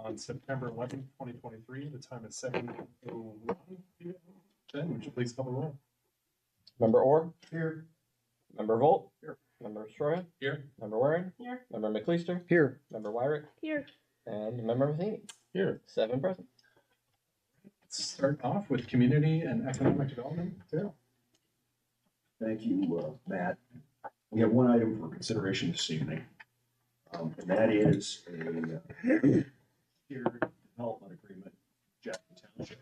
on September 11th, 2023. The time is 7:01 p.m. Ben, would you please call the roll? Member Orr? Here. Member Volt? Here. Member Stroya? Here. Member Warren? Here. Member McLeister? Here. Member Wyrick? Here. And Member Matheny? Here. 7 present. Let's start off with community and economic development. Dale. Thank you, Matt. We have one item for consideration this evening, and that is a tiered development agreement, Jackson Township.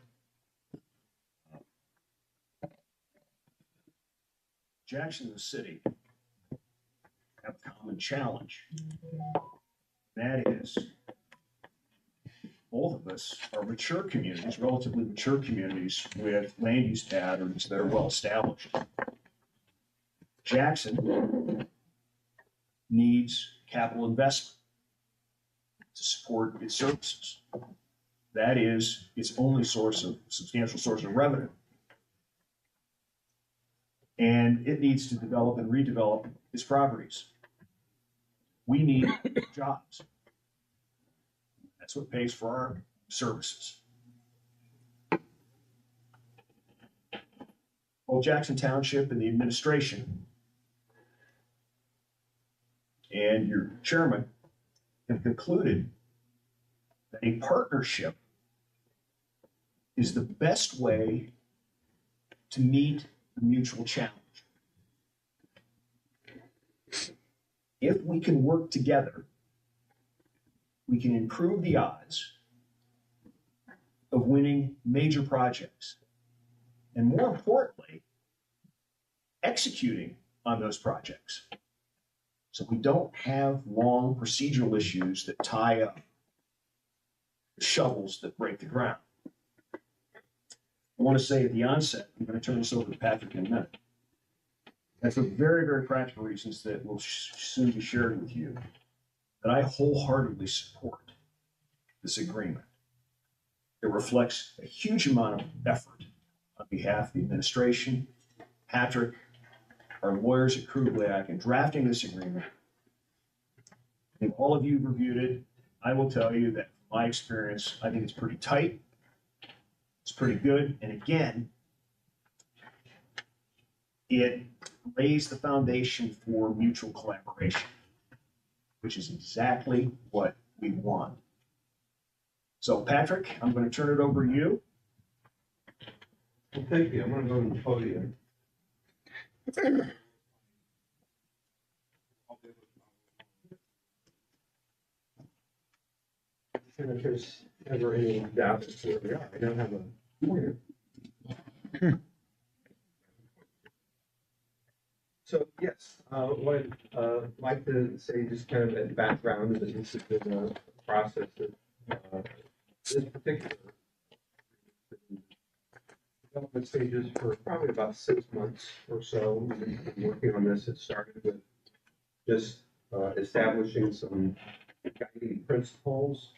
Jackson and the city have a common challenge. That is, both of us are mature communities, relatively mature communities with land use patterns that are well established. Jackson needs capital investment to support its services. That is its only substantial source of revenue. And it needs to develop and redevelop its properties. We need jobs. That's what pays for our services. Both Jackson Township and the administration and your chairman have concluded that a partnership is the best way to meet the mutual challenge. If we can work together, we can improve the odds of winning major projects, and more importantly, executing on those projects. So we don't have long procedural issues that tie up the shovels that break the ground. I want to say at the onset, I'm going to turn this over to Patrick in a minute. And for very, very practical reasons that will soon be shared with you, that I wholeheartedly support this agreement. It reflects a huge amount of effort on behalf of the administration, Patrick, our lawyers at Krugliak, in drafting this agreement. If all of you have reviewed it, I will tell you that from my experience, I think it's pretty tight. It's pretty good. And again, it lays the foundation for mutual collaboration, which is exactly what we want. So Patrick, I'm going to turn it over to you. Well, thank you. I'm going to go to the podium. And if there's ever any doubt as to where we are, I don't have a pointer. So yes, what I'd like to say just kind of as background is that this has been a process that this particular development stages for probably about 6 months or so. We've been working on this. It started with just establishing some guiding principles,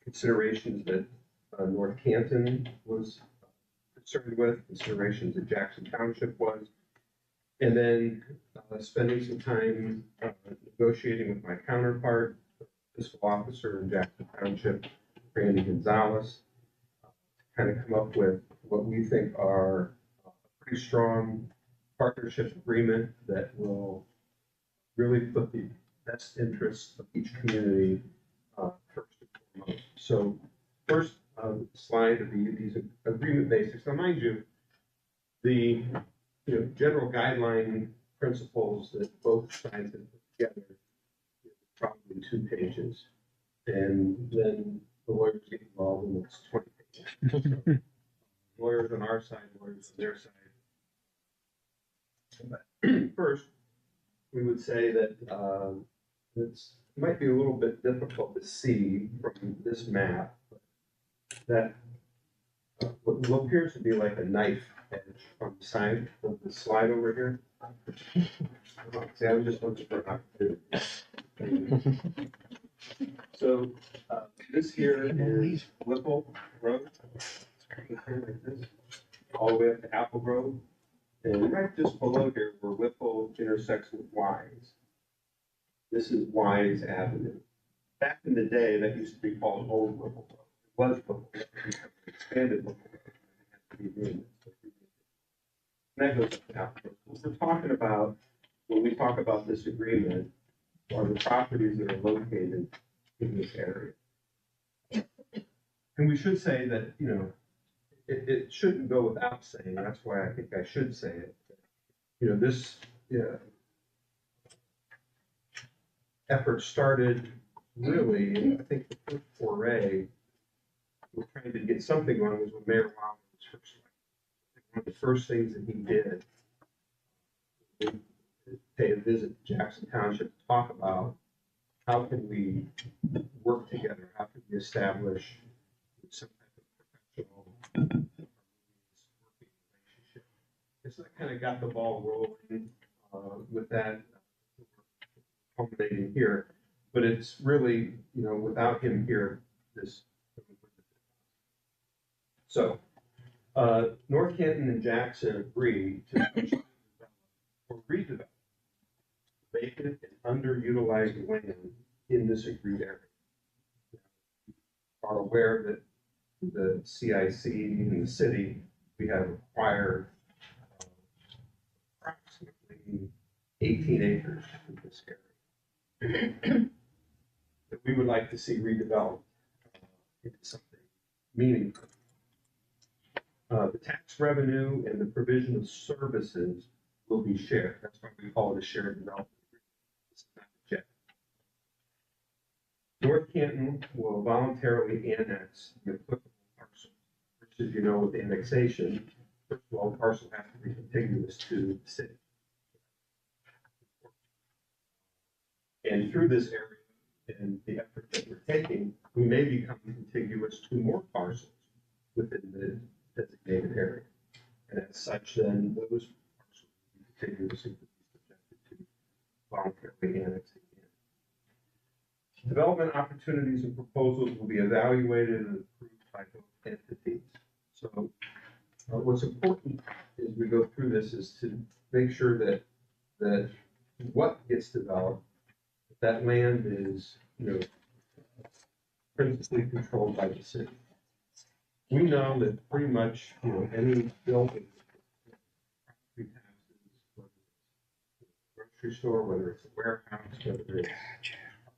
considerations that North Canton was concerned with, considerations that Jackson Township was, and then spending some time negotiating with my counterpart, fiscal officer in Jackson Township, Randy Gonzalez, kind of come up with what we think are a pretty strong partnership agreement that will really put the best interests of each community first and foremost. So first slide of these agreement basics. Now mind you, the general guideline principles that both sides have put together is probably 2 pages. And then the lawyers get involved and it's 20 pages. So, lawyers on our side, lawyers on their side. But first, we would say that it might be a little bit difficult to see from this map, but that what appears to be like a knife edge on the side of the slide over here. See, I was just looking for an opportunity. So this here is Whipple Road, like this, all the way up to Apple Grove. And right just below here where Whipple intersects with Wise. This is Wise Avenue. back in the day, that used to be called Old Whipple Road. It was Whipple Road, it expanded Whipple Road. And it had to be named. And that goes down. What we're talking about, when we talk about this agreement, are the properties that are located in this area. And we should say that, you know, it shouldn't go without saying, that's why I think I should say it. You know, this effort started really, I think the first foray was trying to get something going was when Mayor Wilder was first elected. One of the first things that he did was pay a visit to Jackson Township to talk about how can we work together, how can we establish some type of professional working relationship. And so that kind of got the ball rolling with that culminating here. But it's really, you know, without him here, this. So, North Canton and Jackson agreed to develop or redevelop vacant and underutilized land in this agreed area. You are aware that the CIC and the city, we have acquired approximately 18 acres in this area that we would like to see redeveloped into something meaningful. The tax revenue and the provision of services will be shared. That's why we call it a shared development agreement. It's not a jet. North Canton will voluntarily annex the applicable parcel. Which, as you know, with annexation, first of all, the parcel has to be contiguous to the city. And through this area and the effort that we're taking, we may become contiguous to more parcels within the designated area. And as such, then those parcels will be contiguous and be subjected to voluntarily annexing in. Development opportunities and proposals will be evaluated and approved by both entities. So what's important as we go through this is to make sure that what gets developed, that land is, you know, principally controlled by the city. We know that pretty much, you know, any building, property taxes, whether it's a grocery store, whether it's a warehouse, whether it's a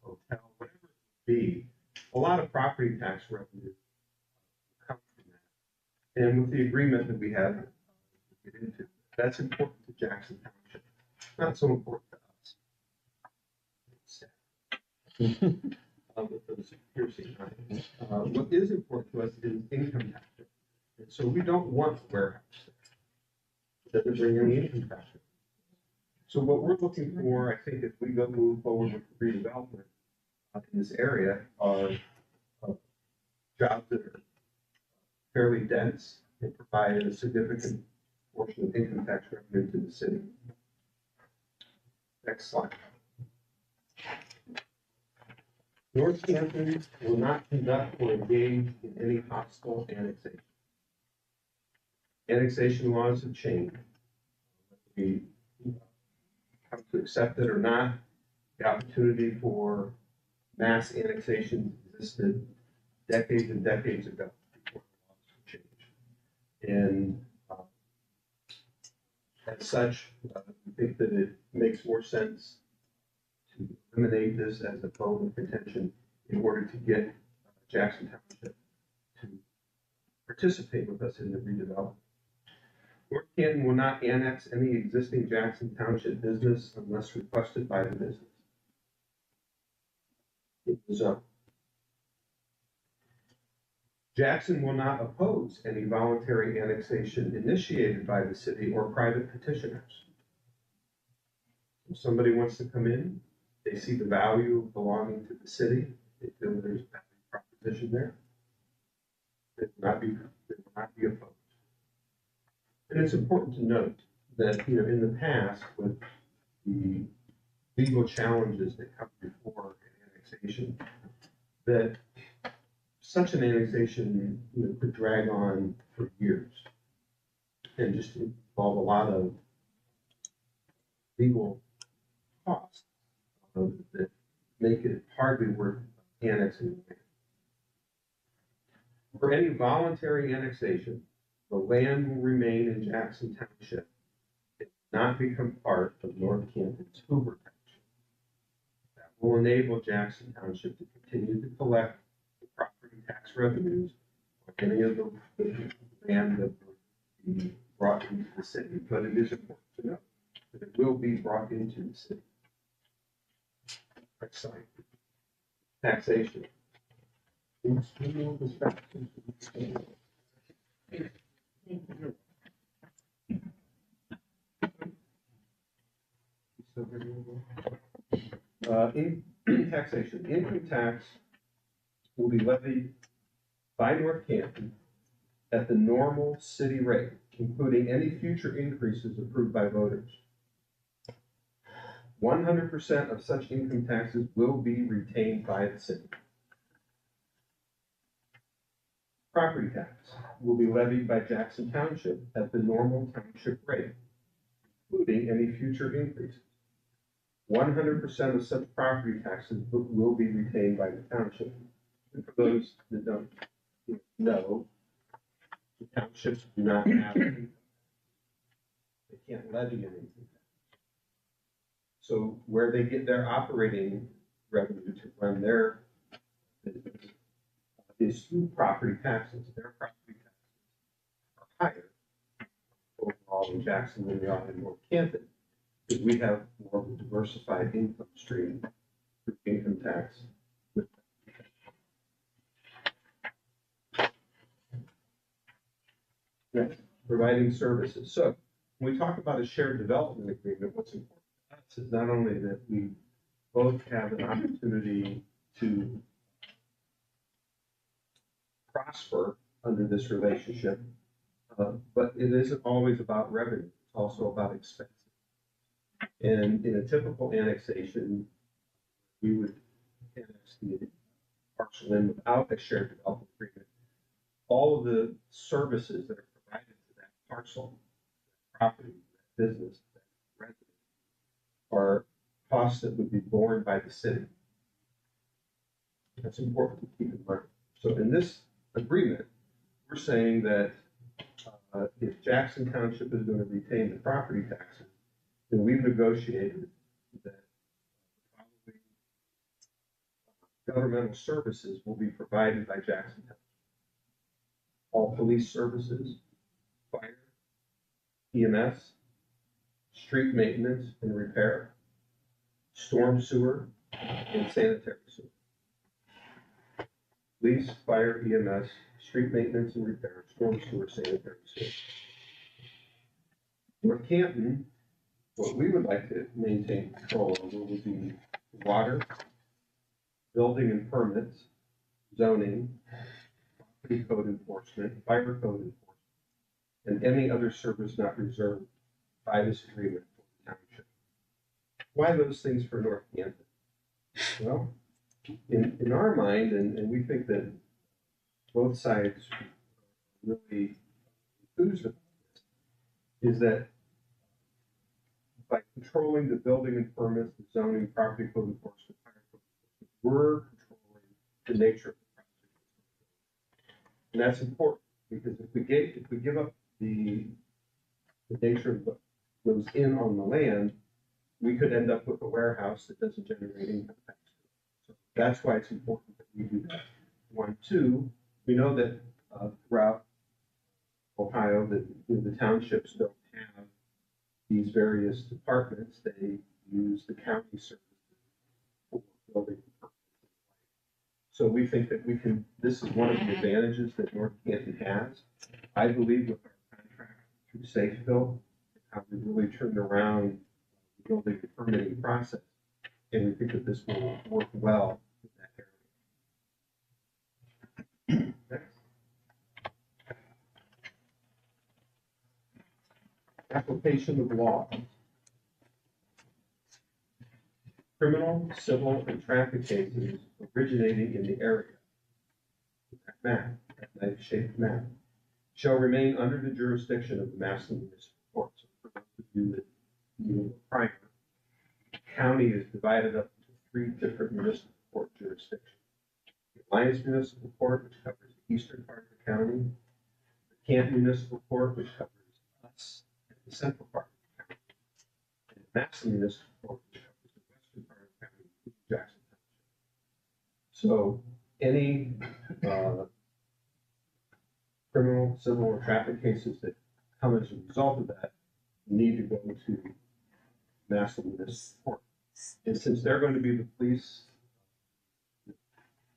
hotel, whatever it may be, a lot of property tax revenue comes from that. And with the agreement that we have to get into, that's important to Jackson Township, not so important to us. With those piercing lines. What is important to us is income tax. And so we don't want a warehouse there. It doesn't bring any income tax. So what we're looking for, I think, if we go move forward with redevelopment in this area are jobs that are fairly dense and provide a significant portion of income tax revenue to the city. Next slide. North Canton will not conduct or engage in any hostile annexation. Annexation laws have changed. We come to accept it or not, the opportunity for mass annexation existed decades and decades ago before the laws were changed. And as such, we think that it makes more sense to eliminate this as a bone of contention in order to get Jackson Township to participate with us in the redevelopment. North Canton will not annex any existing Jackson Township business unless requested by the business. In the zone. Jackson will not oppose any voluntary annexation initiated by the city or private petitioners. If somebody wants to come in, they see the value of belonging to the city, they feel there's a value proposition there. They will not be opposed. And it's important to note that, you know, in the past, with the legal challenges that come before an annexation, that such an annexation, you know, could drag on for years and just involve a lot of legal costs that make it hardly worth annexing land. For any voluntary annexation, the land will remain in Jackson Township and not become part of North Canton's Hoover Township. That will enable Jackson Township to continue to collect the property tax revenues on any of the land that will be brought into the city. But it is important to note that it will be brought into the city. Next slide. Taxation. In taxation, income tax will be levied by North Canton at the normal city rate, including any future increases approved by voters. 100% of such income taxes will be retained by the city. Property tax will be levied by Jackson Township at the normal township rate, including any future increases. 100% of such property taxes will be retained by the township. And for those that don't know, the townships do not have income. They can't levy an income tax. So where they get their operating revenue to run their business is through property taxes. Their property taxes are higher overall in Jackson than they are in North Canton, because we have more of a diversified income stream through income tax. Next, providing services. So when we talk about a shared development agreement, what's important to us is not only that we both have an opportunity to prosper under this relationship, but it isn't always about revenue. It's also about expenses. And in a typical annexation, we would annex the parcel in without a shared development agreement. All of the services that are provided to that parcel, that property, that business, that resident, are costs that would be borne by the city. That's important to keep in mind. So in this agreement, we're saying that if Jackson Township is going to retain the property taxes, then we've negotiated that the following governmental services will be provided by Jackson Township. All police services, fire, EMS, street maintenance and repair, storm sewer, and sanitary sewer. Police, fire, EMS, street maintenance and repair, storm sewer, sanitary sewer. North Canton, what we would like to maintain control over would be water, building and permits, zoning, property code enforcement, fire code enforcement, and any other service not reserved by this agreement for the township. Why those things for North Canton? Well, in our mind, and we think that both sides are really enthused about this, is that by controlling the building and permits, the zoning, property code enforcement, fire code enforcement, we're controlling the nature of the project. And that's important, because if we give up the nature of what goes in on the land, we could end up with a warehouse that doesn't generate income tax. So that's why it's important that we do that. 1, 2, we know that throughout Ohio, that the townships don't have these various departments. They use the county services for building permits. So we think that we can, this is one of the advantages that North Canton has. I believe with our contract through Safeville, how we really turned around the building and permitting process. And we think that this will work well in that area. Next. Application of law. Criminal, civil, and traffic cases originating in the area, that map, that knife-shaped map, shall remain under the jurisdiction of the Massillon Municipal Court. So for those of you that need a primer, the county is divided up into 3 different municipal court jurisdictions. Alliance Municipal Court, which covers the eastern part of the county, the Canton Municipal Court, which covers us and the central part of the county, and Madison Municipal Court, which covers the western part of the county, including Jackson Township. So any criminal, civil, or traffic cases that come as a result of that need to go to Madison Municipal Court. And since they're going to be the police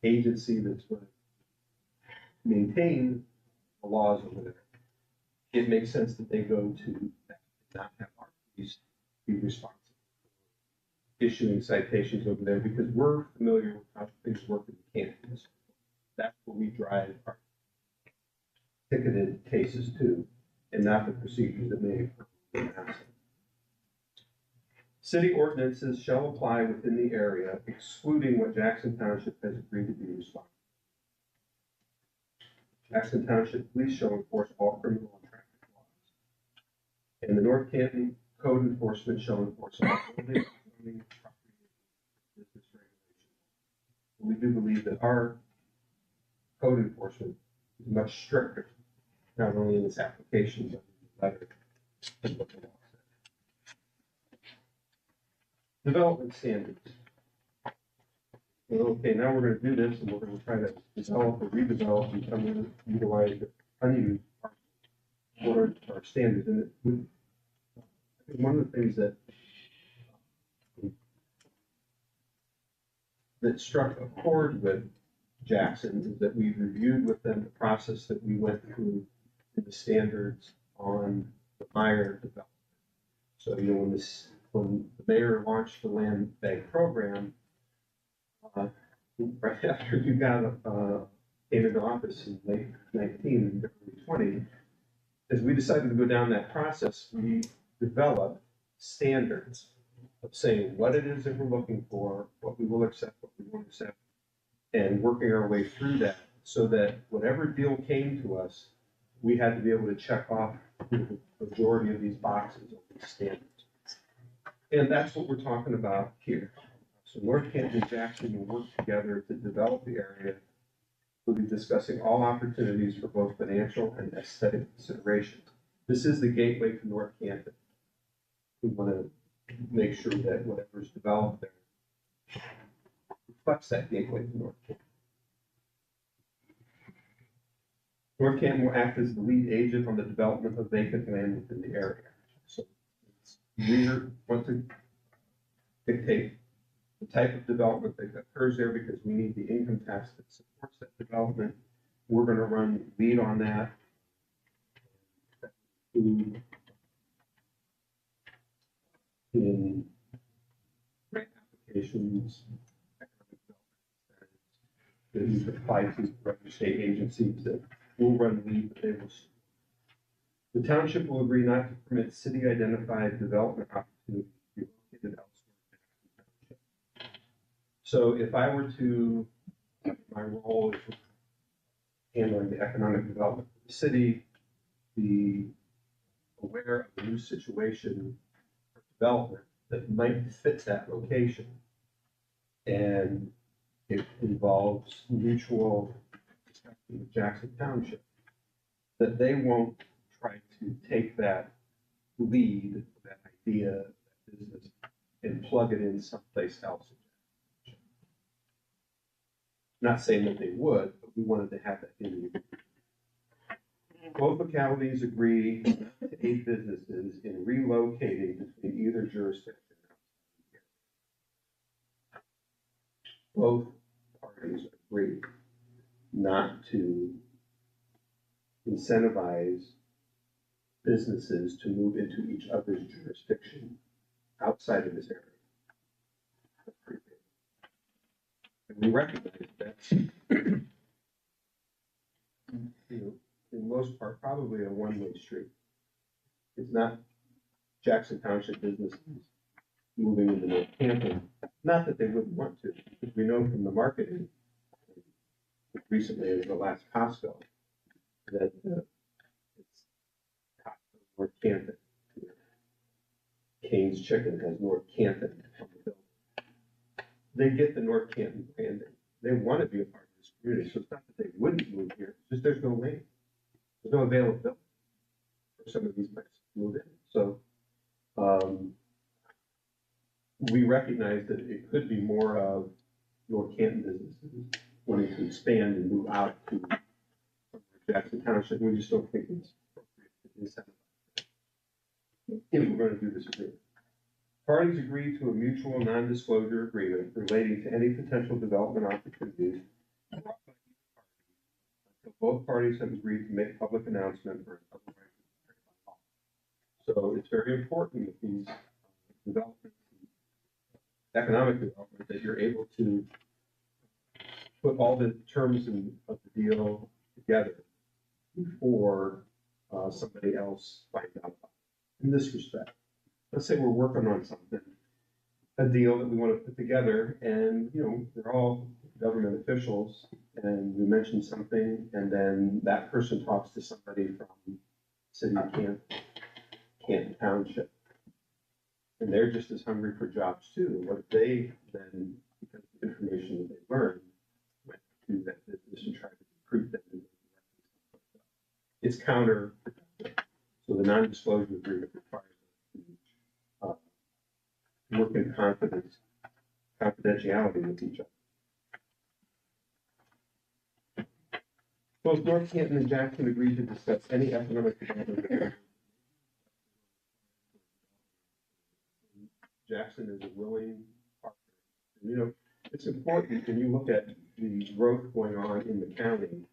agency that's going to maintain the laws over there, it makes sense that they go to that, not have our police be responsible for issuing citations over there, because we're familiar with how things work in the Canton. That's where we drive our ticketed cases to, and not the procedures that may occur in Madison. City ordinances shall apply within the area, excluding what Jackson Township has agreed to be responsible. Jackson Township Police shall enforce all criminal and traffic laws. And the North Canton Code Enforcement shall enforce all building, zoning, property, and business regulations. We do believe that our code enforcement is much stricter, not only in its application, but in the letter and what the law says. Development standards. Well, okay, now we're gonna do this, and we're gonna try to develop or redevelop and come in, utilize unused parcels. What are our standards? And I think one of the things that struck a chord with Jackson is that we reviewed with them the process that we went through in the standards on the Meyer development. So, you know, when the mayor launched the land bank program, right after you came into office in late 19 and early 20, as we decided to go down that process, we developed standards of saying what it is that we're looking for, what we will accept, what we won't accept, and working our way through that so that whatever deal came to us, we had to be able to check off the majority of these boxes of these standards. And that's what we're talking about here. So North Canton and Jackson will work together to develop the area. We'll be discussing all opportunities for both financial and aesthetic considerations. This is the gateway to North Canton. We want to make sure that whatever's developed there reflects that gateway to North Canton. North Canton will act as the lead agent on the development of vacant land within the area. So we want to dictate the type of development that occurs there because we need the income tax that supports that development. We're going to run lead on that. In grant applications, economic development that we apply to revenue state agencies that will run lead, but they will. The township will agree not to permit city-identified development opportunities to be located elsewhere in Jackson Township. So if I were to, my role is handling the economic development of the city, be aware of the new situation for development that might fit that location. And it involves mutual discussion with Jackson Township, that they won't try to take that lead, that idea, that business, and plug it in someplace else. Not saying that they would, but we wanted to have that in the agreement. Both localities agree not to aid businesses in relocating between either jurisdiction. Both parties agree not to incentivize businesses to move into each other's jurisdiction outside of this area. That's pretty big. And we recognize that, you know, in most part, probably a one-way street. It's not Jackson Township businesses moving into North Canton. Not that they wouldn't want to, because we know from the marketing recently in the last Costco that it's Costco North Canton. Cane's Chicken has North Canton on the bill. They get the North Canton branding. They want to be a part of this community, so it's not that they wouldn't move here, it's just there's no land. There's no availability for some of these places to move in. So, we recognize that it could be more of North Canton businesses wanting to expand and move out to Jackson Township. We just don't think it's appropriate to incentivize that if we're going to do this agreement. Parties agree to a mutual non-disclosure agreement relating to any potential development opportunities brought by each party until both parties have agreed to make public announcement or otherwise required by law. So it's very important that these developments, economic development, that you're able to put all the terms of the deal together before somebody else finds out about it. In this respect, let's say we're working on something, a deal that we want to put together, and they're all government officials, and we mention something, and then that person talks to somebody from City of Canton Township, and they're just as hungry for jobs too. What if they then, because of the information that they learned, went to that business and tried to recruit them to it's counterproductive. So the non-disclosure agreement requires us to work in confidentiality with each other. Both North Canton and Jackson agreed to discuss any economic development. Jackson is a willing partner. And, it's important when you look at the growth going on in the county,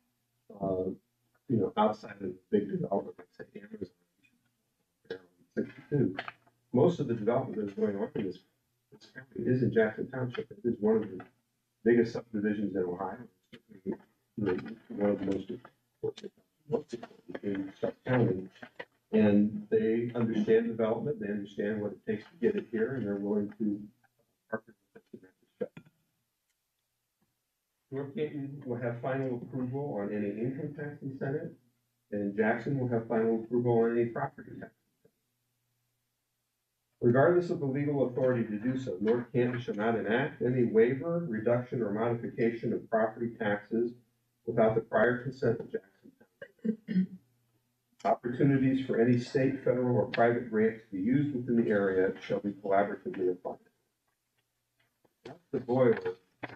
outside of the big development, like say Amazon, 62. Most of the development that's going on in this county is in Jackson Township. It is one of the biggest subdivisions in Ohio. One of the most important in Stark County. And they understand development, they understand what it takes to get it here, and they're willing to partner with us in that respect. North Canton will have final approval on any income tax incentive, and Jackson will have final approval on any property tax. Regardless of the legal authority to do so, North Canton shall not enact any waiver, reduction, or modification of property taxes without the prior consent of Jackson Township. Opportunities for any state, federal, or private grants to be used within the area shall be collaboratively applied. That's the boiler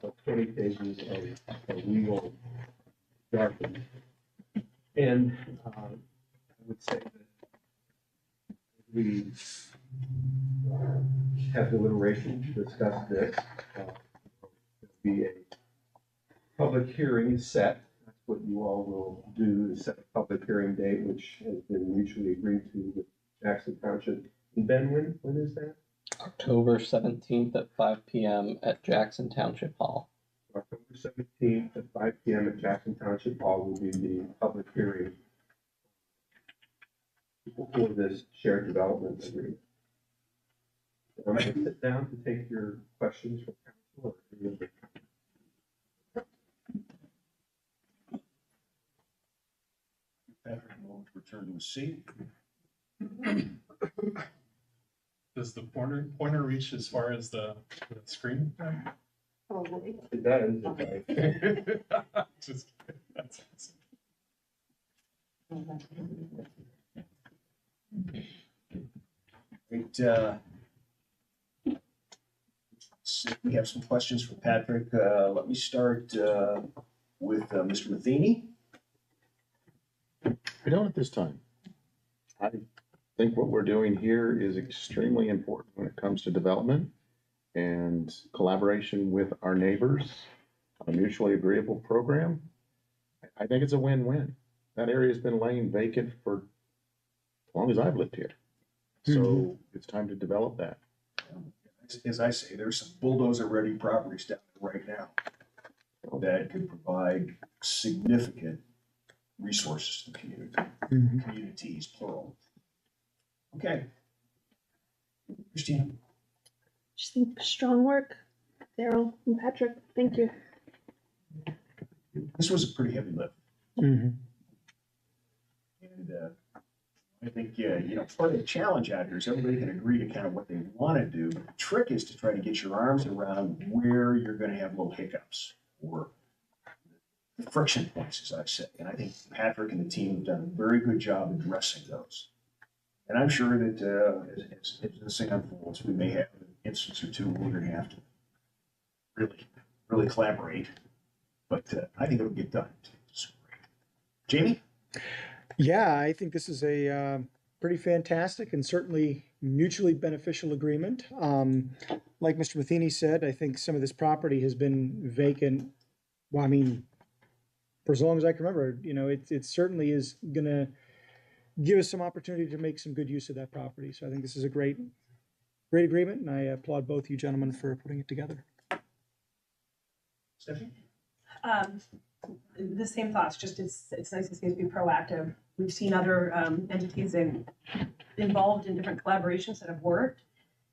of 20 pages of legal jargon. And I would say that we have deliberation to discuss this. There'll be a public hearing set. That's what you all will do, is set a public hearing date, which has been mutually agreed to with Jackson Township. And Ben, when is that? October 17th at 5 p.m. at Jackson Township Hall. October 17th at 5 p.m. at Jackson Township Hall will be the public hearing for this shared development agreement. I'm going to sit down to take your questions from council or any other comments. Patrick will return to his seat. Does the pointer reach as far as the screen? Probably. It does, okay. Just kidding. That's Great, we have some questions for Patrick. Let me start with Mr. Matheny. We don't at this time. I think what we're doing here is extremely important when it comes to development and collaboration with our neighbors on a mutually agreeable program. I think it's a win-win. That area has been laying vacant for as long as I've lived here. So it's time to develop that. As I say, there's some bulldozer-ready properties down there right now that could provide significant resources to the community, communities, plural. Okay. Christina. Just think strong work, Daryl and Patrick. Thank you. This was a pretty heavy lift. Mm-hmm. And I think, part of the challenge out here is everybody can agree to kind of what they want to do. The trick is to try to get your arms around where you're going to have little hiccups. for the friction points, as I say. And I think Patrick and the team have done a very good job addressing those. And I'm sure that as this thing unfolds, we may have an instance or two where we're going to have to really collaborate. But I think it'll get done. It's great. Jamie? Yeah, I think this is a pretty fantastic and certainly mutually beneficial agreement. Like Mr. Matheny said, I think some of this property has been vacant. Well, I mean, for as long as I can remember, you know, it certainly is going to give us some opportunity to make some good use of that property. So I think this is a great agreement, and I applaud both you gentlemen for putting it together. Stephanie? The same thoughts, just it's nice to see us be proactive. We've seen other entities involved in different collaborations that have worked.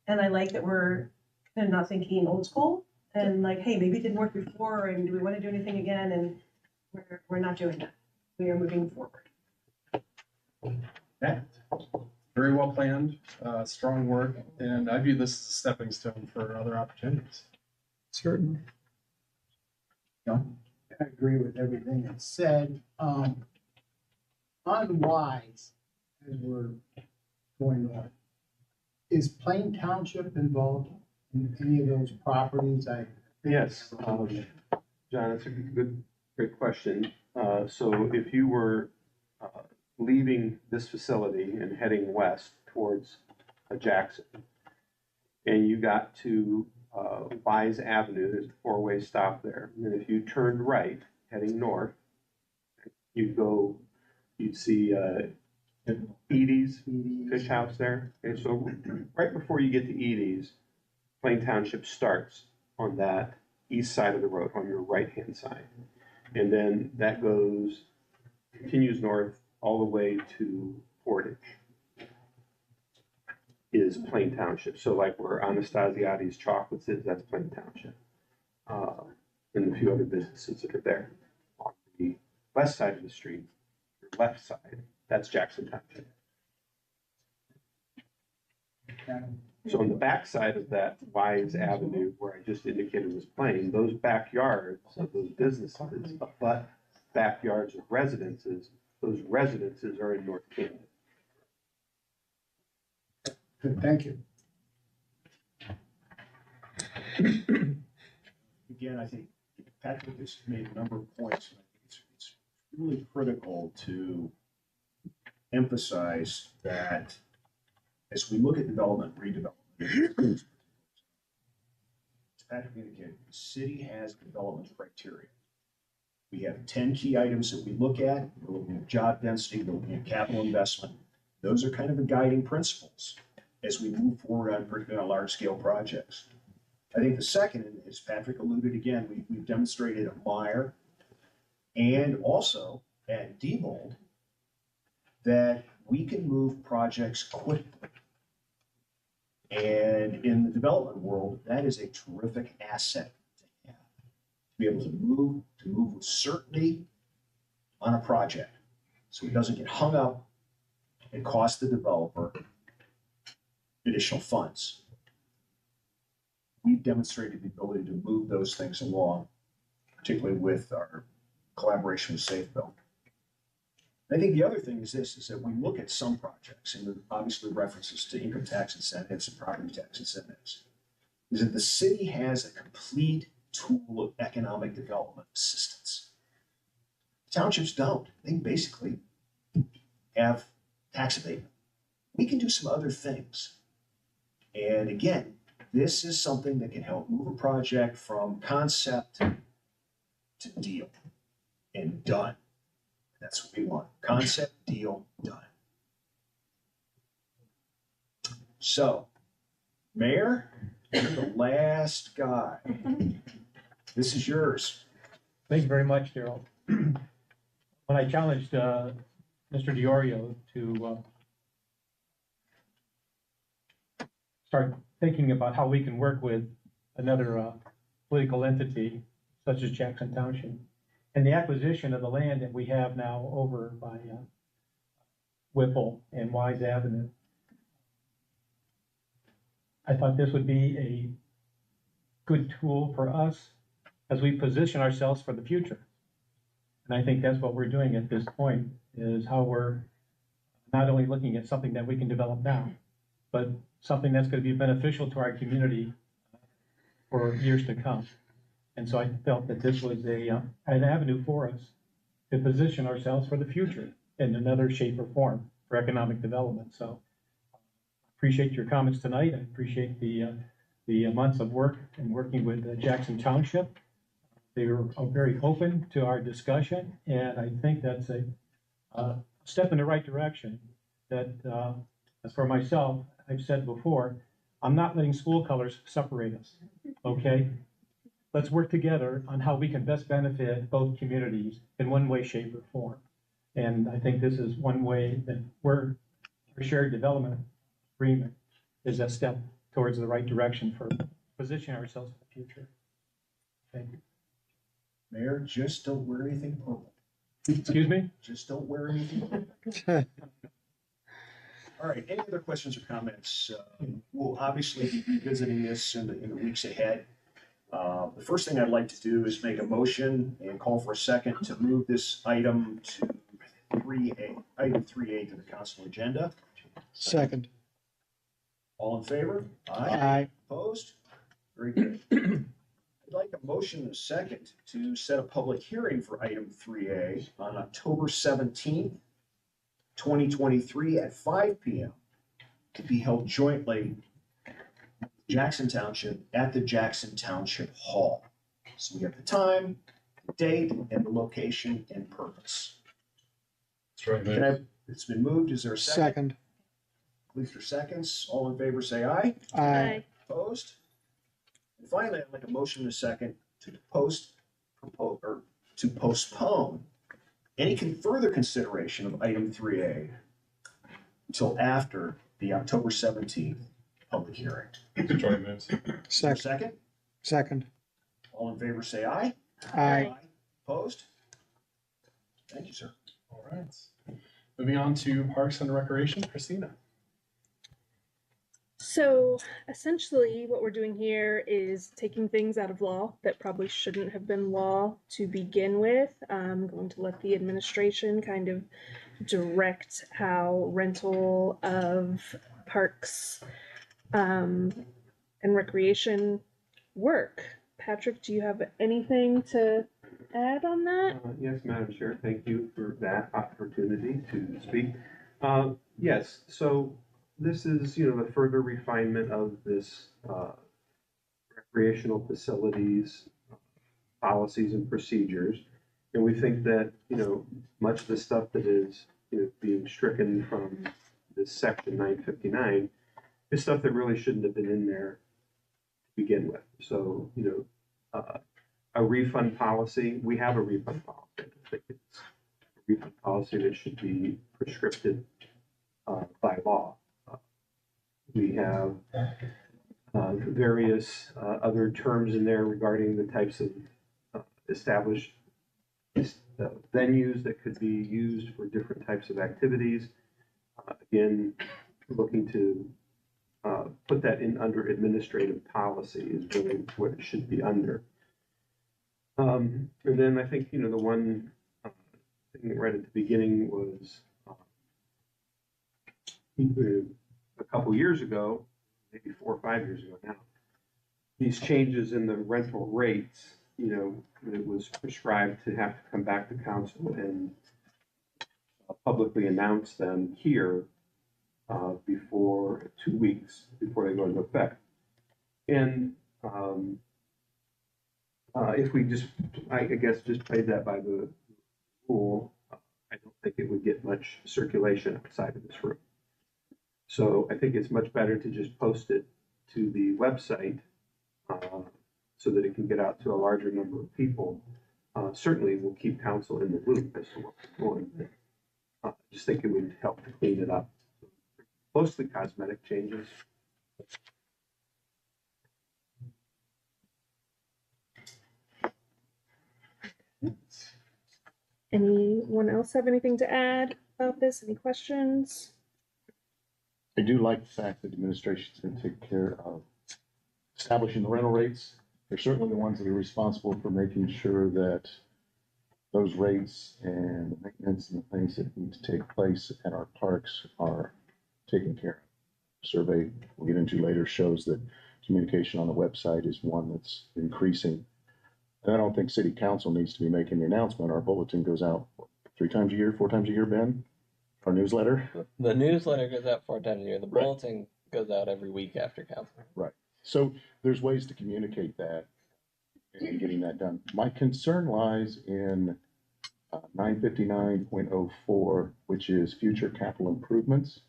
And I like that we're kind of not thinking old school and like, hey, maybe it didn't work before and do we want to do anything again? And we're not doing that. We are moving forward. Yeah, very well planned, strong work, and I view this as a stepping stone for other opportunities. Certainly. I agree with everything that's said. On Wise, as we're going on, is Plain Township involved in any of those properties? Yes, John, that's a great question. So if you were leaving this facility and heading west towards Jackson, and you got to Wise Avenue, there's a four-way stop there. And if you turned right, heading north, you'd see Edie's Fish House there. And so right before you get to Edie's, Plain Township starts on that east side of the road, on your right-hand side. And then that continues north all the way to Portage is Plain Township. So like where Anastasiades Chocolates is, that's Plain Township. And a few other businesses that are there. On the west side of the street, your left side, that's Jackson Township. So on the back side of that Wise Avenue, where I just indicated was Plain, those backyards of those businesses, but backyards of residences, those residences are in North Canton. Good, thank you. Again, I think Patrick has made a number of points. And I think it's really critical to emphasize that as we look at development, redevelopment, as Patrick indicated, the city has development criteria. We have 10 key items that we look at. We're looking at job density, we're looking at capital investment. Those are kind of the guiding principles as we move forward on particularly on large scale projects. I think the second, as Patrick alluded again, we've demonstrated at Meyer and also at Diebold that we can move projects quickly. And in the development world, that is a terrific asset to have. To be able to move with certainty on a project so it doesn't get hung up and cost the developer additional funds. We've demonstrated the ability to move those things along, particularly with our collaboration with SafeBuild. I think the other thing is this, is that we look at some projects, and obviously references to income tax incentives and property tax incentives, is that the city has a complete tool of economic development assistance. Townships don't. They basically have tax abatement. We can do some other things. And again, this is something that can help move a project from concept to deal and done. That's what we want. Concept, deal, done. So, Mayor, you're the last guy. This is yours. Thank you very much, Daryl. When I challenged Mr. DiOrio to start thinking about how we can work with another political entity such as Jackson Township, and the acquisition of the land that we have now over by Whipple and Wise Avenue, I thought this would be a good tool for us as we position ourselves for the future. And I think that's what we're doing at this point, is how we're not only looking at something that we can develop now, but something that's going to be beneficial to our community for years to come. And so I felt that this was an avenue for us to position ourselves for the future in another shape or form for economic development. So appreciate your comments tonight. I appreciate the months of work and working with Jackson Township. They were very open to our discussion, and I think that's a step in the right direction. That, as for myself, I've said before, I'm not letting school colors separate us, okay? Let's work together on how we can best benefit both communities in one way, shape, or form. And I think this is one way that our shared development agreement is a step towards the right direction for positioning ourselves for the future. Thank you. Mayor, just don't wear anything purple. Excuse me? Just don't wear anything purple. All right, any other questions or comments? We'll obviously be revisiting this in the weeks ahead. The first thing I'd like to do is make a motion and call for a second to move this item to item 3A to the council agenda. Second. All in favor? Aye. Opposed? Very good. I'd like a motion and a second to set a public hearing for item 3A on October 17th, 2023 at 5 p.m. to be held jointly with Jackson Township at the Jackson Township Hall. So we have the time, the date, and the location and purpose. That's right, Can I, it's been moved. Is there a second? Second. Luther seconds. All in favor, say aye. Aye. Opposed? And finally, I'd like a motion in a second to postpone any further consideration of item 3A until after the October 17th public hearing. Joint moves. Second. Second? Second. All in favor, say aye. Aye. Opposed? Thank you, sir. All right. Moving on to Parks and Recreation, Christina. So essentially, what we're doing here is taking things out of law that probably shouldn't have been law to begin with. I'm going to let the administration kind of direct how rental of parks and recreation work. Patrick, do you have anything to add on that? Yes, Madam Chair, thank you for that opportunity to speak. Yes, so this is, the further refinement of this recreational facilities policies and procedures. And we think that, much of the stuff that is, being stricken from this section 959 is stuff that really shouldn't have been in there to begin with. So, a refund policy, we have a refund policy. I think it's a refund policy that should be prescriptive by law. We have various other terms in there regarding the types of established venues that could be used for different types of activities. Again, looking to put that in under administrative policy is really what it should be under. And then I think, the one thing right at the beginning was a couple years ago, maybe 4 or 5 years ago now, these changes in the rental rates, it was prescribed to have to come back to council and publicly announce them here before 2 weeks before they go into effect. And if we just, I guess, just played that by the rule, I don't think it would get much circulation outside of this room. So I think it's much better to just post it to the website so that it can get out to a larger number of people. Certainly we'll keep council in the loop as to what's going on. I just think it would help to clean it up. Mostly cosmetic changes. Anyone else have anything to add about this? Any questions? I do like the fact that the administration is going to take care of establishing the rental rates they're certainly the ones that are responsible for making sure that those rates and the maintenance and the things that need to take place at our parks are taken care of. Survey we'll get into later shows that communication on the website is one that's increasing. And I don't think City Council needs to be making the announcement. Our bulletin goes out 3 times a year, 4 times a year, Ben? Our newsletter? The newsletter goes out 4 times a year. The Right. bulletin goes out every week after council. So there's ways to communicate that and getting that done. My concern lies in 959.04, which is future capital improvements.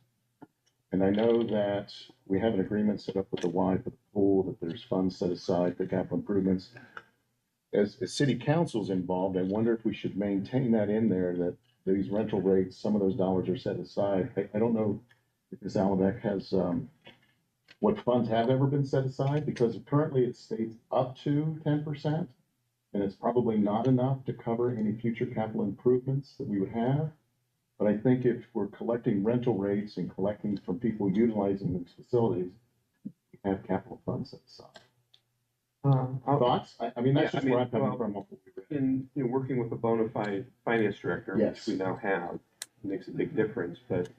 And I know that we have an agreement set up with the Y for the pool, that there's funds set aside for capital improvements. As city council's involved, I wonder if we should maintain that in there, that these rental rates, some of those dollars are set aside. I don't know if Ms. Allenbeck has, what funds have ever been set aside, because currently it states up to 10%. And it's probably not enough to cover any future capital improvements that we would have. But I think if we're collecting rental rates and collecting from people utilizing these facilities, we have capital funds set aside. Thoughts? I mean, that's Yeah, just where I'm coming from. In working with a bona fide finance director, which Yes. we now have, makes a big difference, but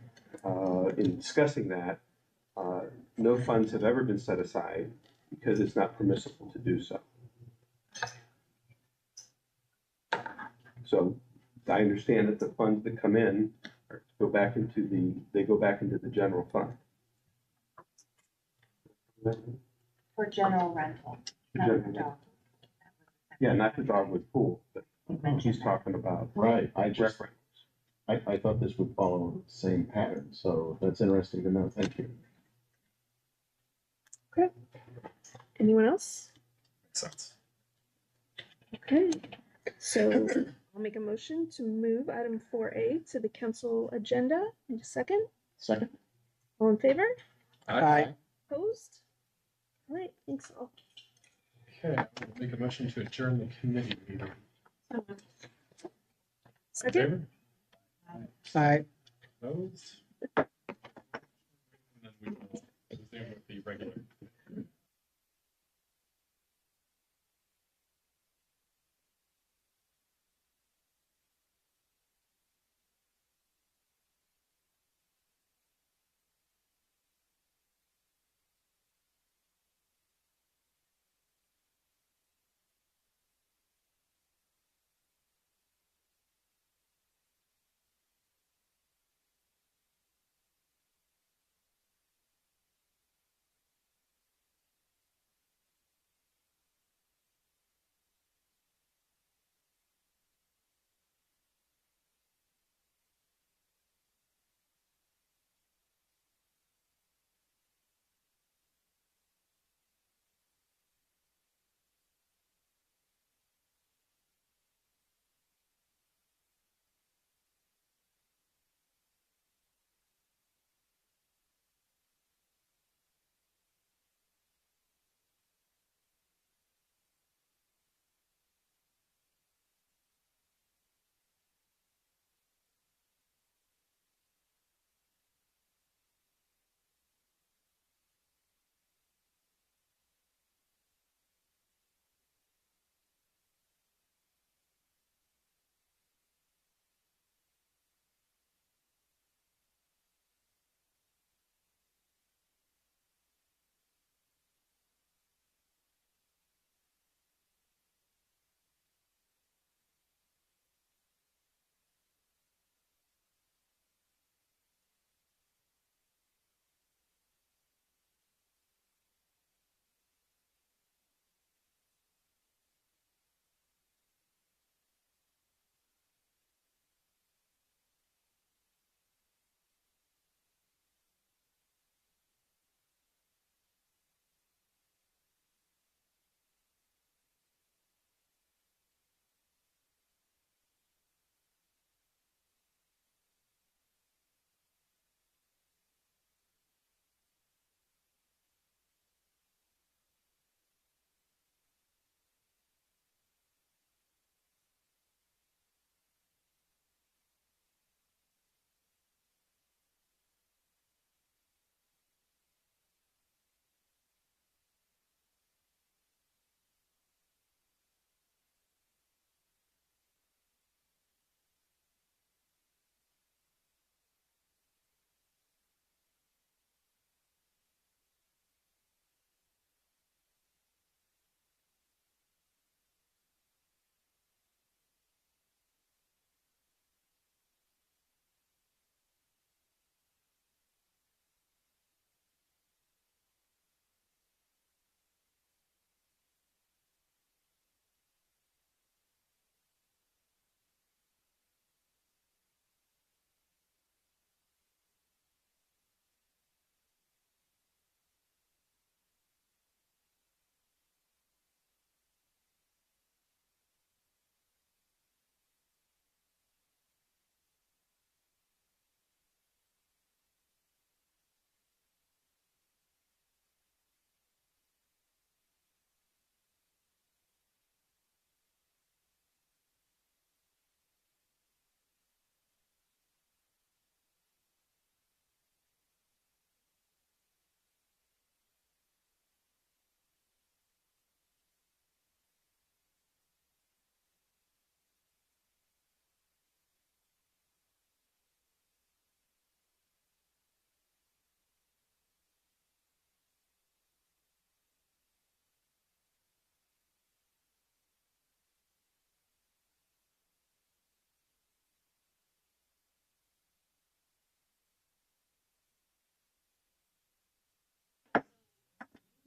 in discussing that, no funds have ever been set aside because it's not permissible to do so. So I understand that the funds that come in go back into the general fund. For general rental, not for dog. Yeah, not the dogwood pool, but she's talking about. Right, I rec rentals. I thought this would follow the same pattern, so that's interesting to know. Thank you. Okay. Anyone else? Makes sense. Okay. So I'll make a motion to move item 4A to the council agenda. Need a second? Second? All in favor? Aye. Opposed? All right, thanks all. Okay, I'll make a motion to adjourn the committee meeting. Second? Aye. Opposed? And then we will resume with the regular.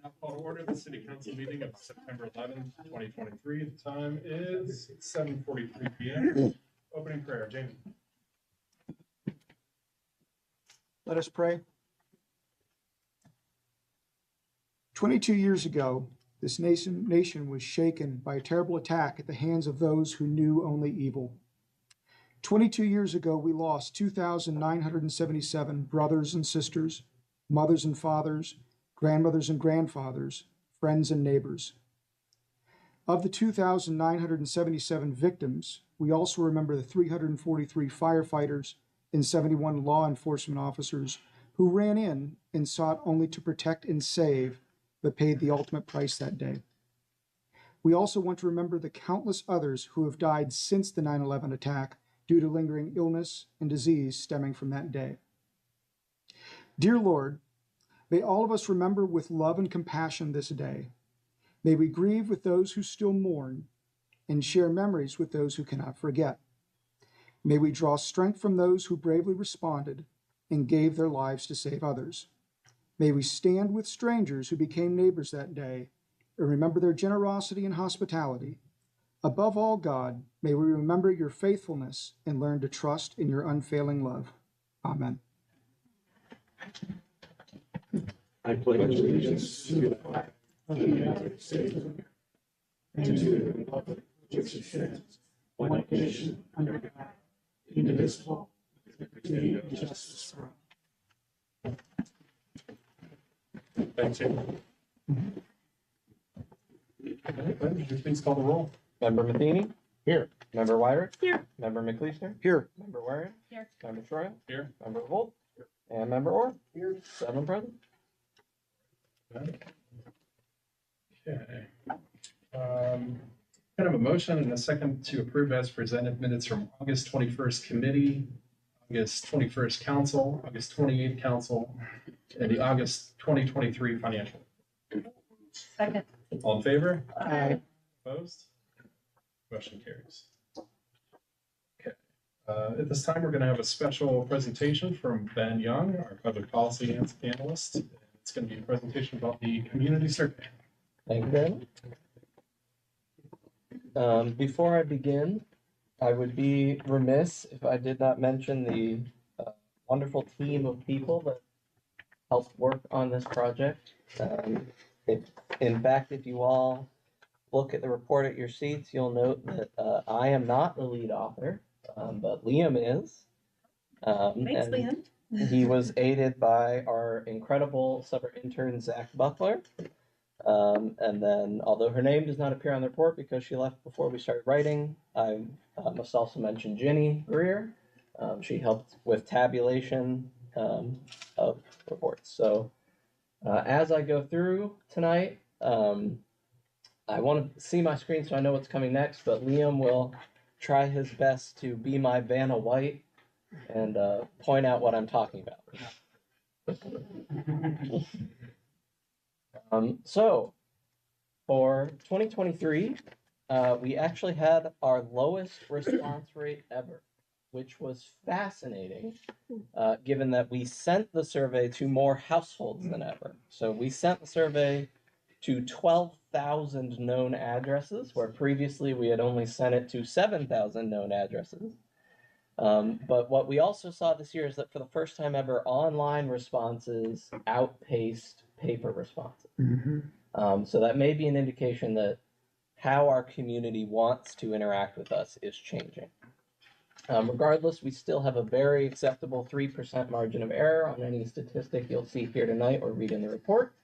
I'll call to order the City Council meeting of September 11th, 2023. The time is 7:43 p.m. Opening prayer, Jamie. Let us pray. 22 years ago, this nation was shaken by a terrible attack at the hands of those who knew only evil. 22 years ago, we lost 2,977 brothers and sisters, mothers and fathers, grandmothers and grandfathers, friends and neighbors. Of the 2,977 victims, we also remember the 343 firefighters and 71 law enforcement officers who ran in and sought only to protect and save, but paid the ultimate price that day. We also want to remember the countless others who have died since the 9/11 attack due to lingering illness and disease stemming from that day. Dear Lord, may all of us remember with love and compassion this day. May we grieve with those who still mourn and share memories with those who cannot forget. May we draw strength from those who bravely responded and gave their lives to save others. May we stand with strangers who became neighbors that day and remember their generosity and hospitality. Above all, God, may we remember your faithfulness and learn to trust in your unfailing love. Amen. I pledge allegiance to the flag of the United States of America and to the republic which stands one nation under God, indivisible, with liberty and justice for all. Thanks, Jamie. Would you please call the roll? Member Matheny? Here. Member Wyrick? Here. Member McLeister? Here. Member Waring? Here. Member Troy? Here. Member Holt? And Member Orr? Here. 7 present. Okay. Kind of a motion and a second to approve as presented minutes from August 21st committee, August 21st council, August 28th council, and the August 2023 financial. Second. All in favor? Aye. Opposed? Motion carries. Okay. At this time, we're going to have a special presentation from Ben Young, our public policy analyst. It's going to be a presentation about the community survey. Thank you very much. Before I begin, I would be remiss if I did not mention the wonderful team of people that helped work on this project. In fact, if you all look at the report at your seats, you'll note that I am not the lead author, but Liam is. Thanks, And Liam. he was aided by our incredible summer intern, Zach Buckler. And then, although her name does not appear on the report because she left before we started writing, I must also mention Ginny Greer. She helped with tabulation of reports. So as I go through tonight, I want to see my screen so I know what's coming next, but Liam will try his best to be my Vanna White and point out what I'm talking about. So for 2023, we actually had our lowest response rate ever, which was fascinating, given that we sent the survey to more households than ever. So we sent the survey to 12,000 known addresses, where previously we had only sent it to 7,000 known addresses. But what we also saw this year is that for the first time ever, online responses outpaced paper responses. Mm-hmm. So that may be an indication that how our community wants to interact with us is changing. Regardless, we still have a very acceptable 3% margin of error on any statistic you'll see here tonight or read in the report.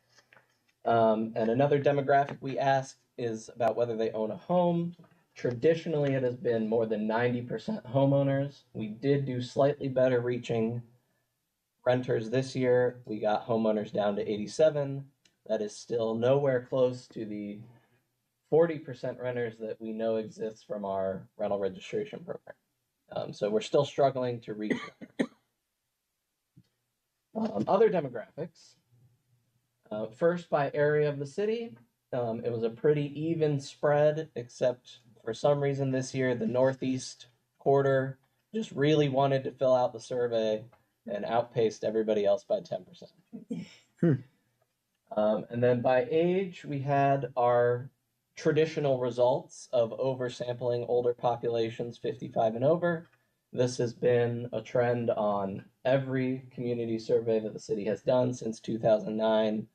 And another demographic we ask is about whether they own a home. Traditionally, it has been more than 90% homeowners. We did do slightly better reaching renters this year. We got homeowners down to 87. That is still nowhere close to the 40% renters that we know exists from our rental registration program. So we're still struggling to reach them. Other demographics. First, by area of the city, it was a pretty even spread, except for some reason this year, the northeast quarter just really wanted to fill out the survey and outpaced everybody else by 10%. And then by age, we had our traditional results of oversampling older populations 55 and over. This has been a trend on every community survey that the city has done since 2009.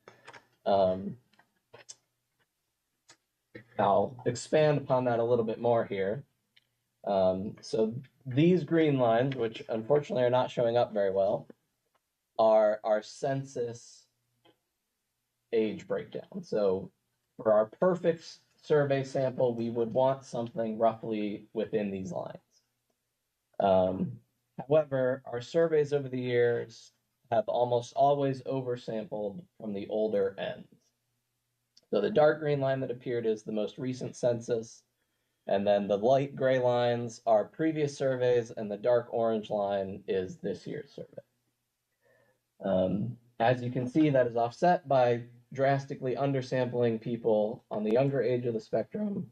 I'll expand upon that a little bit more here. So these green lines, which unfortunately are not showing up very well, are our census age breakdown. So for our perfect survey sample, we would want something roughly within these lines. However, our surveys over the years have almost always oversampled from the older ends. So the dark green line that appeared is the most recent census, and then the light gray lines are previous surveys, and the dark orange line is this year's survey. As you can see, that is offset by drastically undersampling people on the younger age of the spectrum.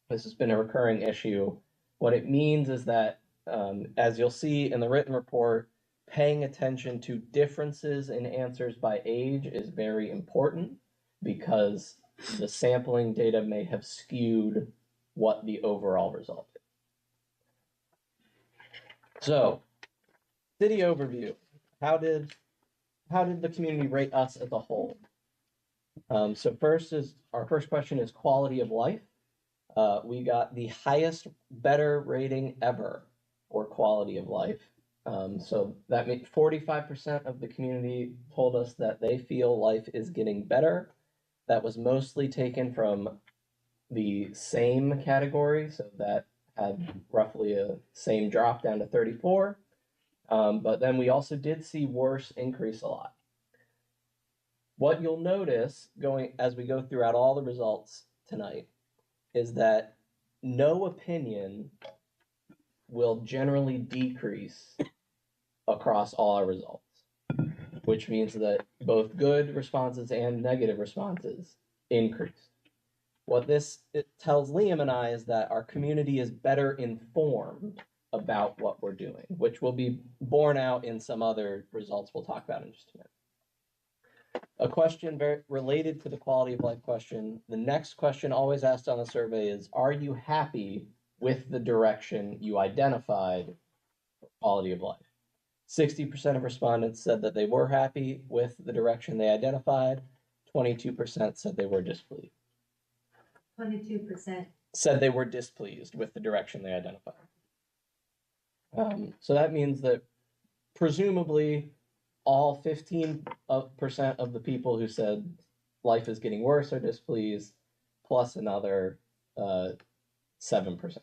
This has been a recurring issue. What it means is that, as you'll see in the written report, paying attention to differences in answers by age is very important because the sampling data may have skewed what the overall result is. So, city overview. How did the community rate us as a whole? So our first question is quality of life. We got the highest better rating ever for quality of life. So that means 45% of the community told us that they feel life is getting better. That was mostly taken from the same category, so that had roughly a same drop down to 34. But then we also did see worse increase a lot. What you'll notice as we go throughout all the results tonight is that no opinion will generally decrease across all our results, which means that both good responses and negative responses increase. What it tells Liam and I is that our community is better informed about what we're doing, which will be borne out in some other results we'll talk about in just a minute. A question very related to the quality of life question. The next question always asked on the survey is, are you happy with the direction you identified for quality of life? 60% of respondents said that they were happy with the direction they identified. 22% said they were displeased. 22%. Said they were displeased with the direction they identified. So that means that presumably all 15% of the people who said life is getting worse are displeased, plus another 7%.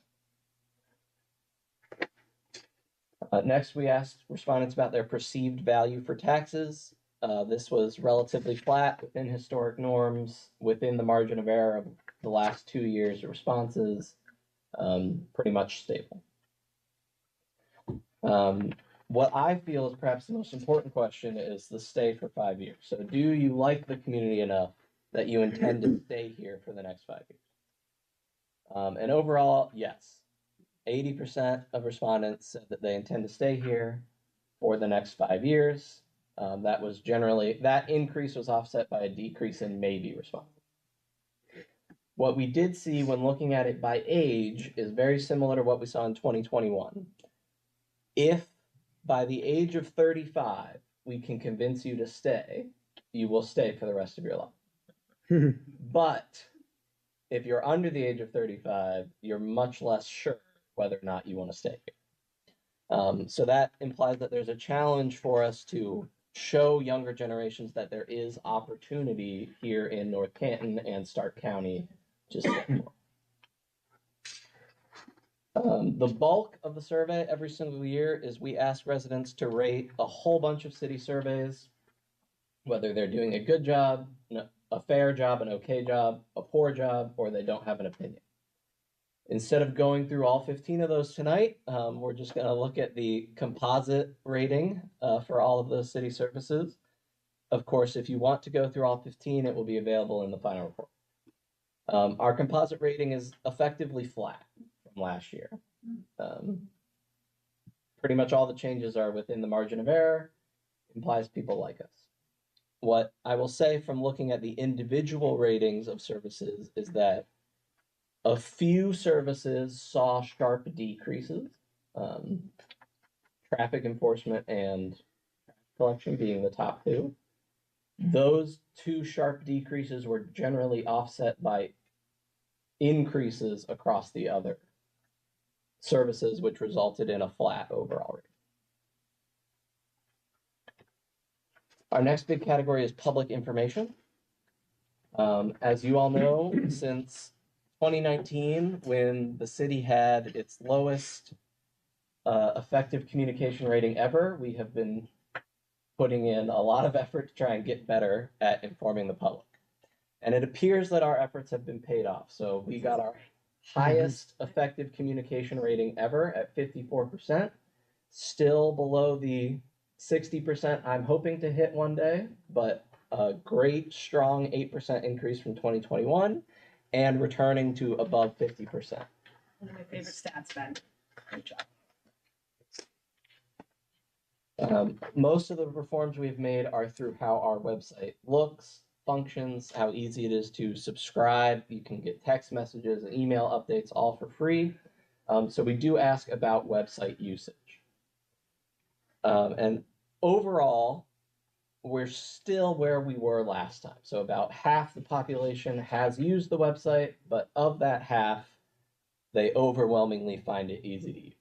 Next, we asked respondents about their perceived value for taxes. This was relatively flat within historic norms, within the margin of error of the last 2 years of responses, pretty much stable. What I feel is perhaps the most important question is the stay for 5 years. So do you like the community enough that you intend to stay here for the next 5 years? And overall, yes. 80% of respondents said that they intend to stay here for the next 5 years. That increase was offset by a decrease in maybe responses. What we did see when looking at it by age is very similar to what we saw in 2021. If by the age of 35, we can convince you to stay, you will stay for the rest of your life. But if you're under the age of 35, you're much less sure whether or not you want to stay here. So that implies that there's a challenge for us to show younger generations that there is opportunity here in North Canton and Stark County to stay more. The bulk of the survey every single year is we ask residents to rate a whole bunch of city surveys, whether they're doing a good job, a fair job, an okay job, a poor job, or they don't have an opinion. Instead of going through all 15 of those tonight, we're just going to look at the composite rating for all of those city services. Of course, if you want to go through all 15, it will be available in the final report. Our composite rating is effectively flat from last year. Pretty much all the changes are within the margin of error, implies people like us. what I will say from looking at the individual ratings of services is that a few services saw sharp decreases, traffic enforcement and collection being the top two. Those two sharp decreases were generally offset by increases across the other services, which resulted in a flat overall rate. Our next big category is public information. As you all know, since 2019, when the city had its lowest effective communication rating ever, we have been putting in a lot of effort to try and get better at informing the public. And it appears that our efforts have been paid off. So we got our highest effective communication rating ever at 54%, still below the 60% I'm hoping to hit one day, but a great, strong 8% increase from 2021 and returning to above 50%. One of my favorite stats, Ben. Great job. Most of the reforms we've made are through how our website looks, functions, how easy it is to subscribe. You can get text messages and email updates all for free. So we do ask about website usage. And overall, we're still where we were last time. So about half the population has used the website, but of that half, they overwhelmingly find it easy to use.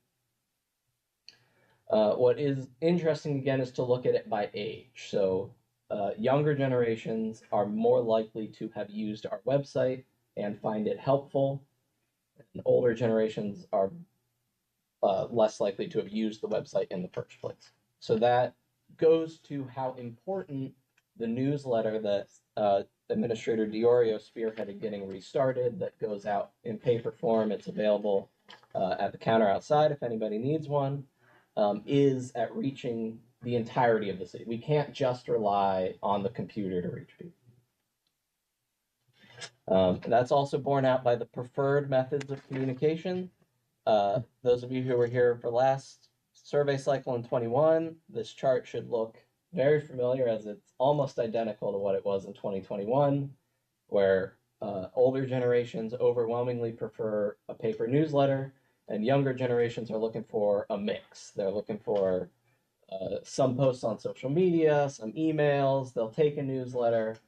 What is interesting again is to look at it by age. So younger generations are more likely to have used our website and find it helpful. And older generations are less likely to have used the website in the first place. So that goes to how important the newsletter that Administrator Diorio spearheaded getting restarted, that goes out in paper form. It's available at the counter outside if anybody needs one. Is at reaching the entirety of the city. We can't just rely on the computer to reach people. That's also borne out by the preferred methods of communication. Those of you who were here for last survey cycle in 21, this chart should look very familiar as it's almost identical to what it was in 2021, where older generations overwhelmingly prefer a paper newsletter, and younger generations are looking for a mix. They're looking for some posts on social media, some emails, they'll take a newsletter.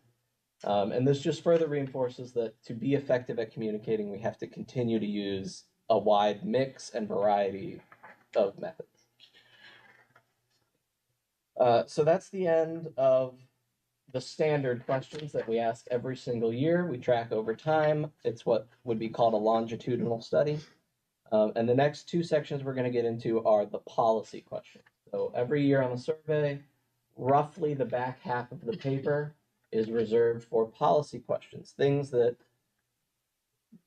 And this just further reinforces that to be effective at communicating, we have to continue to use a wide mix and variety of methods. So that's the end of the standard questions that we ask every single year. We track over time. It's what would be called a longitudinal study. And the next two sections we're going to get into are the policy questions. So every year on the survey, roughly the back half of the paper is reserved for policy questions, things that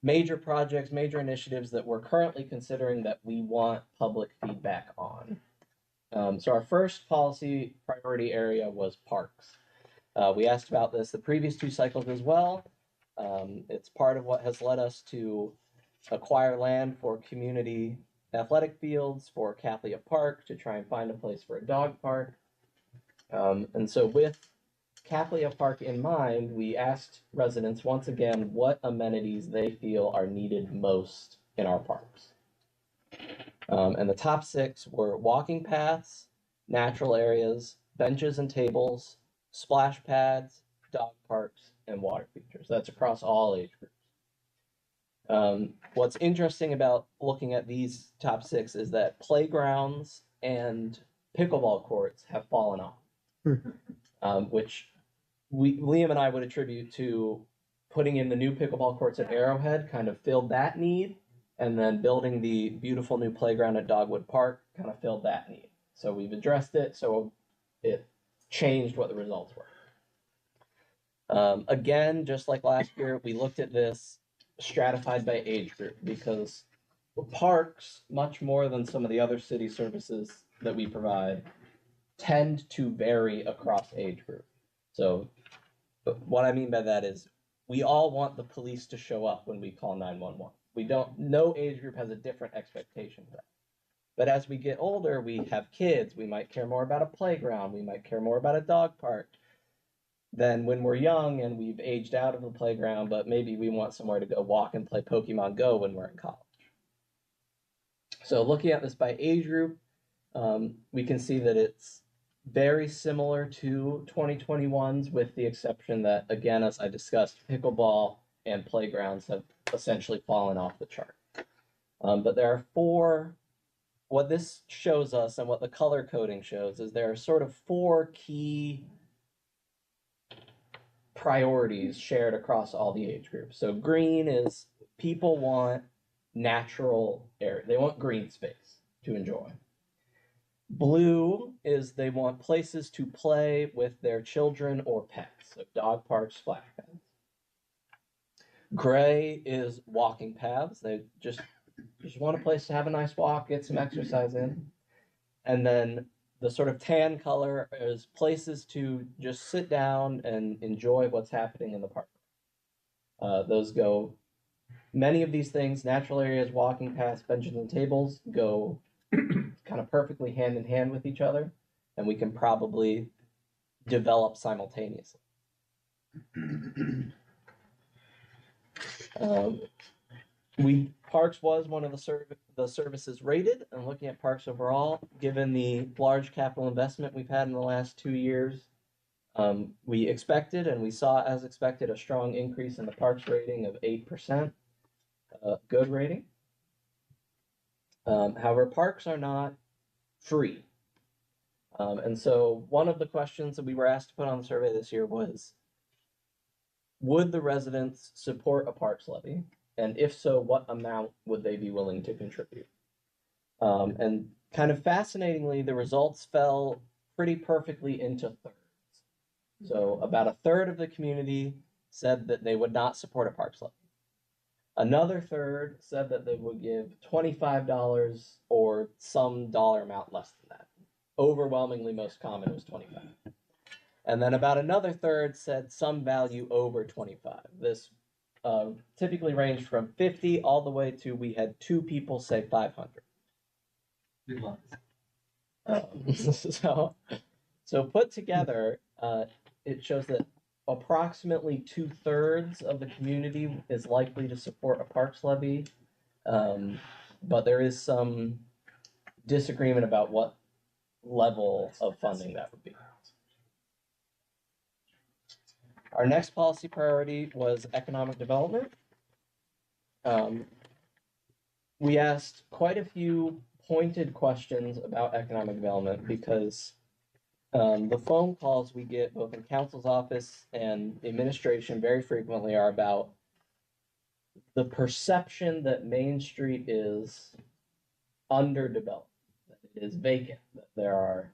major projects, major initiatives that we're currently considering that we want public feedback on. So our first policy priority area was parks. We asked about this the previous two cycles as well. It's part of what has led us to acquire land for community athletic fields, for Cathlia Park, to try and find a place for a dog park. And so with Cathlia Park in mind, we asked residents once again what amenities they feel are needed most in our parks. And the top six were walking paths, natural areas, benches and tables, splash pads, dog parks, and water features. That's across all age groups. What's interesting about looking at these top six is that playgrounds and pickleball courts have fallen off, which Liam and I would attribute to putting in the new pickleball courts at Arrowhead kind of filled that need, and then building the beautiful new playground at Dogwood Park kind of filled that need. So we've addressed it, so it changed what the results were. Again, just like last year, we looked at this stratified by age group, because parks, much more than some of the other city services that we provide, tend to vary across age group. So what I mean by that is we all want the police to show up when we call 911. No age group has a different expectation of that. But as we get older, we have kids, we might care more about a playground, we might care more about a dog park. than when we're young and we've aged out of the playground, but maybe we want somewhere to go walk and play Pokemon Go when we're in college. So looking at this by age group, we can see that it's very similar to 2021's, with the exception that, again, as I discussed, pickleball and playgrounds have essentially fallen off the chart. But there are four, what this shows us and what the color coding shows is there are sort of four key priorities shared across all the age groups. So green is people want natural area. They want green space to enjoy. Blue is they want places to play with their children or pets, so dog parks, splash pads. Gray is walking paths. They just want a place to have a nice walk, get some exercise in. And then the sort of tan color is places to just sit down and enjoy what's happening in the park. Those go, many of these things, natural areas, walking paths, benches and tables, go kind of perfectly hand in hand with each other, and we can probably develop simultaneously. Parks was one of the services rated, and looking at parks overall, given the large capital investment we've had in the last 2 years, we expected, and we saw as expected, a strong increase in the parks rating of 8%, good rating. However, parks are not free. And so one of the questions that we were asked to put on the survey this year was, would the residents support a parks levy? And if so, what amount would they be willing to contribute? And kind of fascinatingly, the results fell pretty perfectly into thirds. So about a third of the community said that they would not support a parks levy. Another third said that they would give $25 or some dollar amount less than that. Overwhelmingly most common was 25. And then about another third said some value over 25. This typically ranged from 50 all the way to, we had 2 people say 500. Good luck. So put together, it shows that approximately 2/3 of the community is likely to support a parks levy, but there is some disagreement about what level of funding that would be. Our next policy priority was economic development. We asked quite a few pointed questions about economic development because the phone calls we get both in council's office and administration very frequently are about the perception that Main Street is underdeveloped, that it is vacant, that there are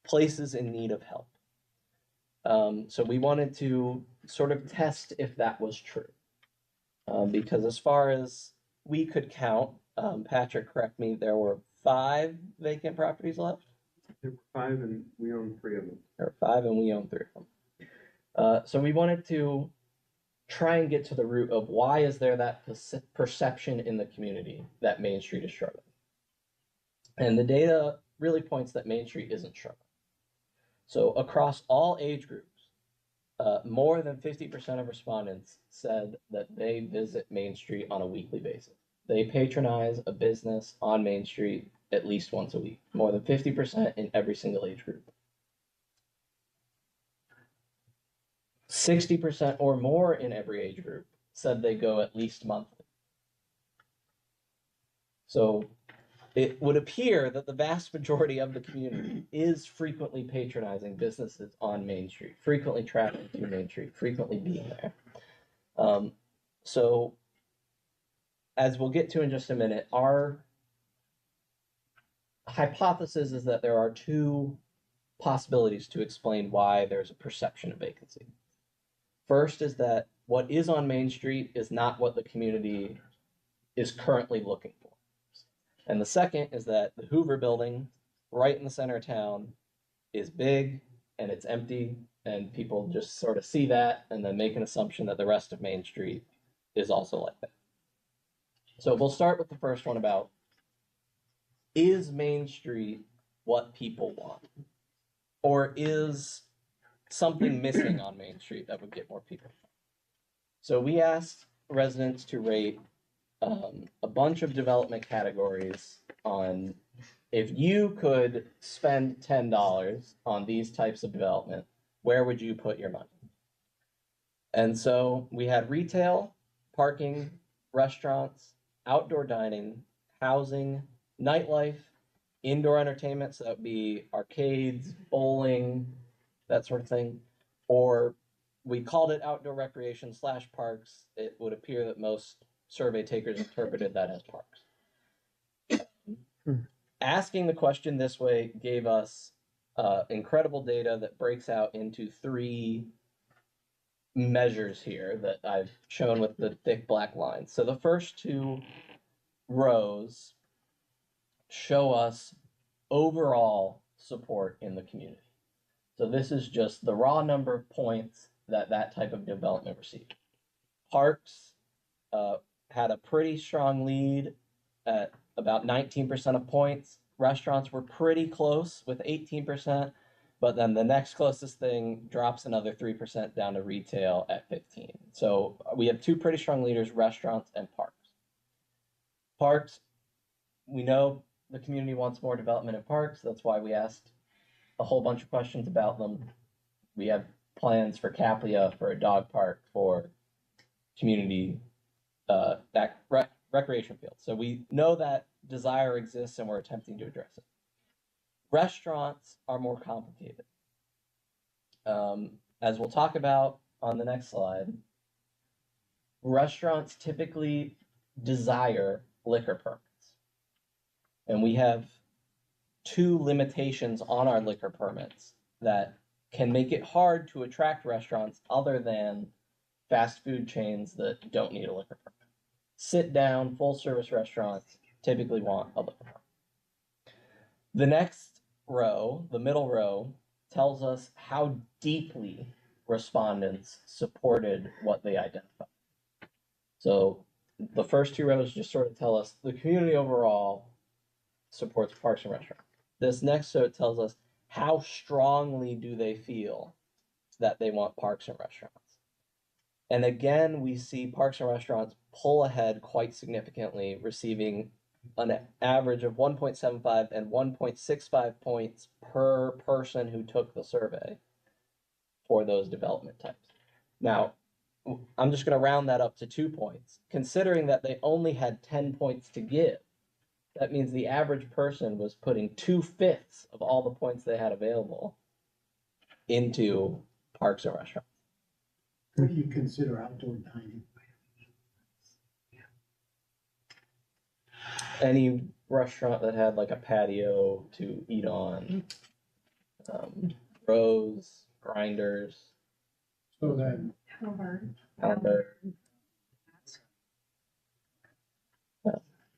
places in need of help. So we wanted to sort of test if that was true. Because as far as we could count, Patrick, correct me, there were 5 vacant properties left? There were 5 and we own 3 of them. There were 5 and we own 3 of them. So we wanted to try and get to the root of why is there that perception in the community that Main Street is struggling. And the data really points that Main Street isn't struggling. So across all age groups, more than 50% of respondents said that they visit Main Street on a weekly basis. They patronize a business on Main Street at least once a week, more than 50% in every single age group. 60% or more in every age group said they go at least monthly. So it would appear that the vast majority of the community is frequently patronizing businesses on Main Street, frequently traveling to Main Street, frequently being there. So as we'll get to in just a minute, our hypothesis is that there are 2 possibilities to explain why there's a perception of vacancy. First is that what is on Main Street is not what the community is currently looking for. And the second is that the Hoover building, right in the center of town, is big and it's empty, and people just sort of see that and then make an assumption that the rest of Main Street is also like that. So we'll start with the first one about, is Main Street what people want? Or is something missing on Main Street that would get more people. So we asked residents to rate a bunch of development categories on if you could spend $10 on these types of development, where would you put your money? And so we had retail, parking, restaurants, outdoor dining, housing, nightlife, indoor entertainment, so that would be arcades, bowling, that sort of thing. Or we called it outdoor recreation / parks. It would appear that most survey takers interpreted that as parks. Asking the question this way gave us incredible data that breaks out into 3 measures here that I've shown with the thick black lines. So the first 2 rows show us overall support in the community. So this is just the raw number of points that type of development received. Parks had a pretty strong lead at about 19% of points. Restaurants were pretty close with 18%, but then the next closest thing drops another 3% down to retail at 15%. So we have 2 pretty strong leaders, restaurants and parks. Parks, we know the community wants more development in parks. That's why we asked a whole bunch of questions about them. We have plans for Caplia, for a dog park, for community recreation fields. So we know that desire exists and we're attempting to address it. Restaurants are more complicated. As we'll talk about on the next slide, restaurants typically desire liquor permits. And we have 2 limitations on our liquor permits that can make it hard to attract restaurants other than fast food chains that don't need a liquor permit. Sit down, full service restaurants typically want a liquor permit. The next row, the middle row, tells us how deeply respondents supported what they identified. So the first 2 rows just sort of tell us the community overall supports parks and restaurants. This next row tells us how strongly do they feel that they want parks and restaurants. And again, we see parks and restaurants pull ahead quite significantly, receiving an average of 1.75 and 1.65 points per person who took the survey for those development types. Now, I'm just going to round that up to 2 points. Considering that they only had 10 points to give, that means the average person was putting 2/5 of all the points they had available into parks and restaurants. What do you consider outdoor dining? Any restaurant that had like a patio to eat on, rows, grinders, So then, pounder.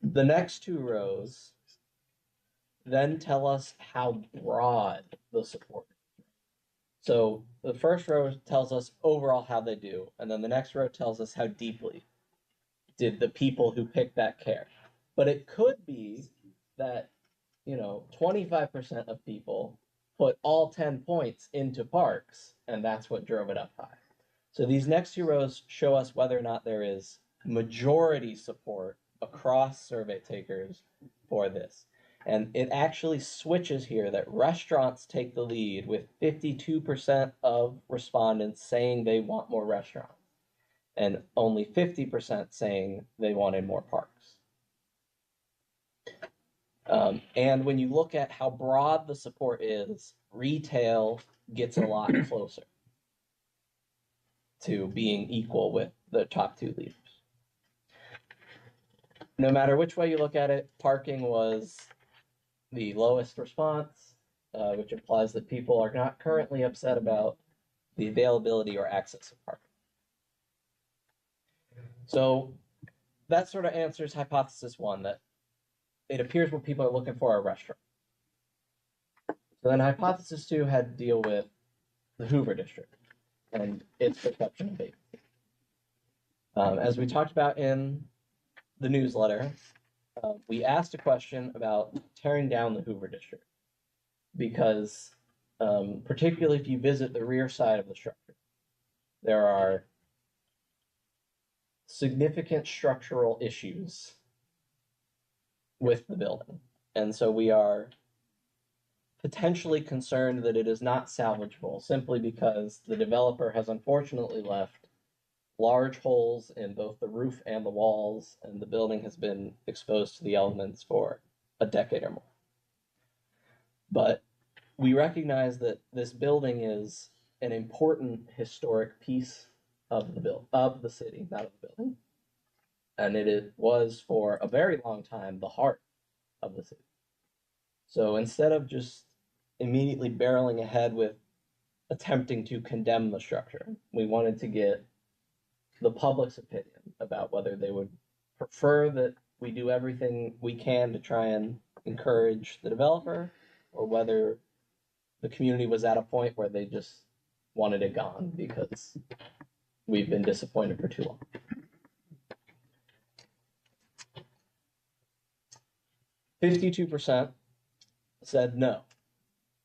The next 2 rows then tell us how broad the support is. So the first row tells us overall how they do, and then the next row tells us how deeply did the people who picked that care. But it could be that, 25% of people put all 10 points into parks, and that's what drove it up high. So these next 2 rows show us whether or not there is majority support across survey takers for this. And it actually switches here that restaurants take the lead with 52% of respondents saying they want more restaurants and only 50% saying they wanted more parks. And when you look at how broad the support is, retail gets a lot closer to being equal with the top 2 leaders. No matter which way you look at it, parking was the lowest response, which implies that people are not currently upset about the availability or access of parking. So that sort of answers hypothesis 1, that it appears what people are looking for are a restaurant. So then hypothesis 2 had to deal with the Hoover District and its perception of vacancy. As we talked about in the newsletter, we asked a question about tearing down the Hoover District because particularly if you visit the rear side of the structure. There are significant structural issues with the building. And so we are potentially concerned that it is not salvageable simply because the developer has unfortunately left large holes in both the roof and the walls, and the building has been exposed to the elements for a decade or more. But we recognize that this building is an important historic piece of the city, not of the building. And it was for a very long time the heart of the city. So instead of just immediately barreling ahead with attempting to condemn the structure, we wanted to get the public's opinion about whether they would prefer that we do everything we can to try and encourage the developer, or whether the community was at a point where they just wanted it gone because we've been disappointed for too long. 52% said no.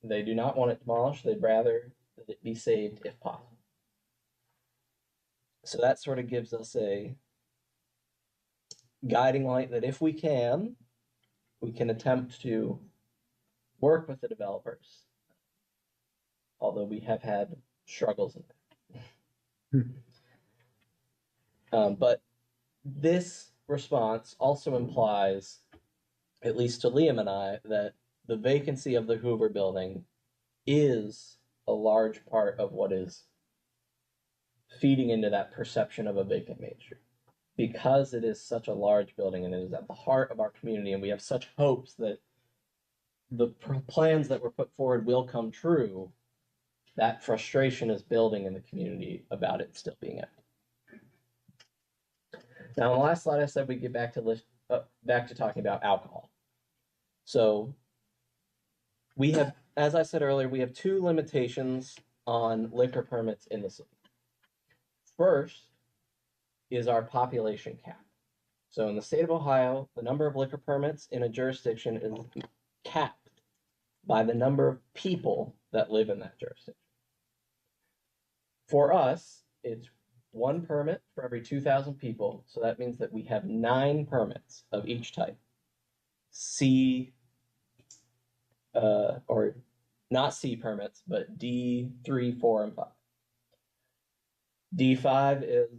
They do not want it demolished. They'd rather that it be saved if possible. So that sort of gives us a guiding light that if we can attempt to work with the developers, although we have had struggles in that. But this response also implies, at least to Liam and I, that the vacancy of the Hoover building is a large part of what is feeding into that perception of a vacant Main Street. Because it is such a large building and it is at the heart of our community, and we have such hopes that the plans that were put forward will come true, that frustration is building in the community about it still being empty. Now, on the last slide, I said we'd get back to talking about alcohol. So we have, as I said earlier, we have two limitations on liquor permits in the city. First is our population cap. So in the state of Ohio, the number of liquor permits in a jurisdiction is capped by the number of people that live in that jurisdiction. For us, it's one permit for every 2,000 people. So that means that we have 9 permits of each type. C, or not C permits, but D, 3, 4, and 5. D5 is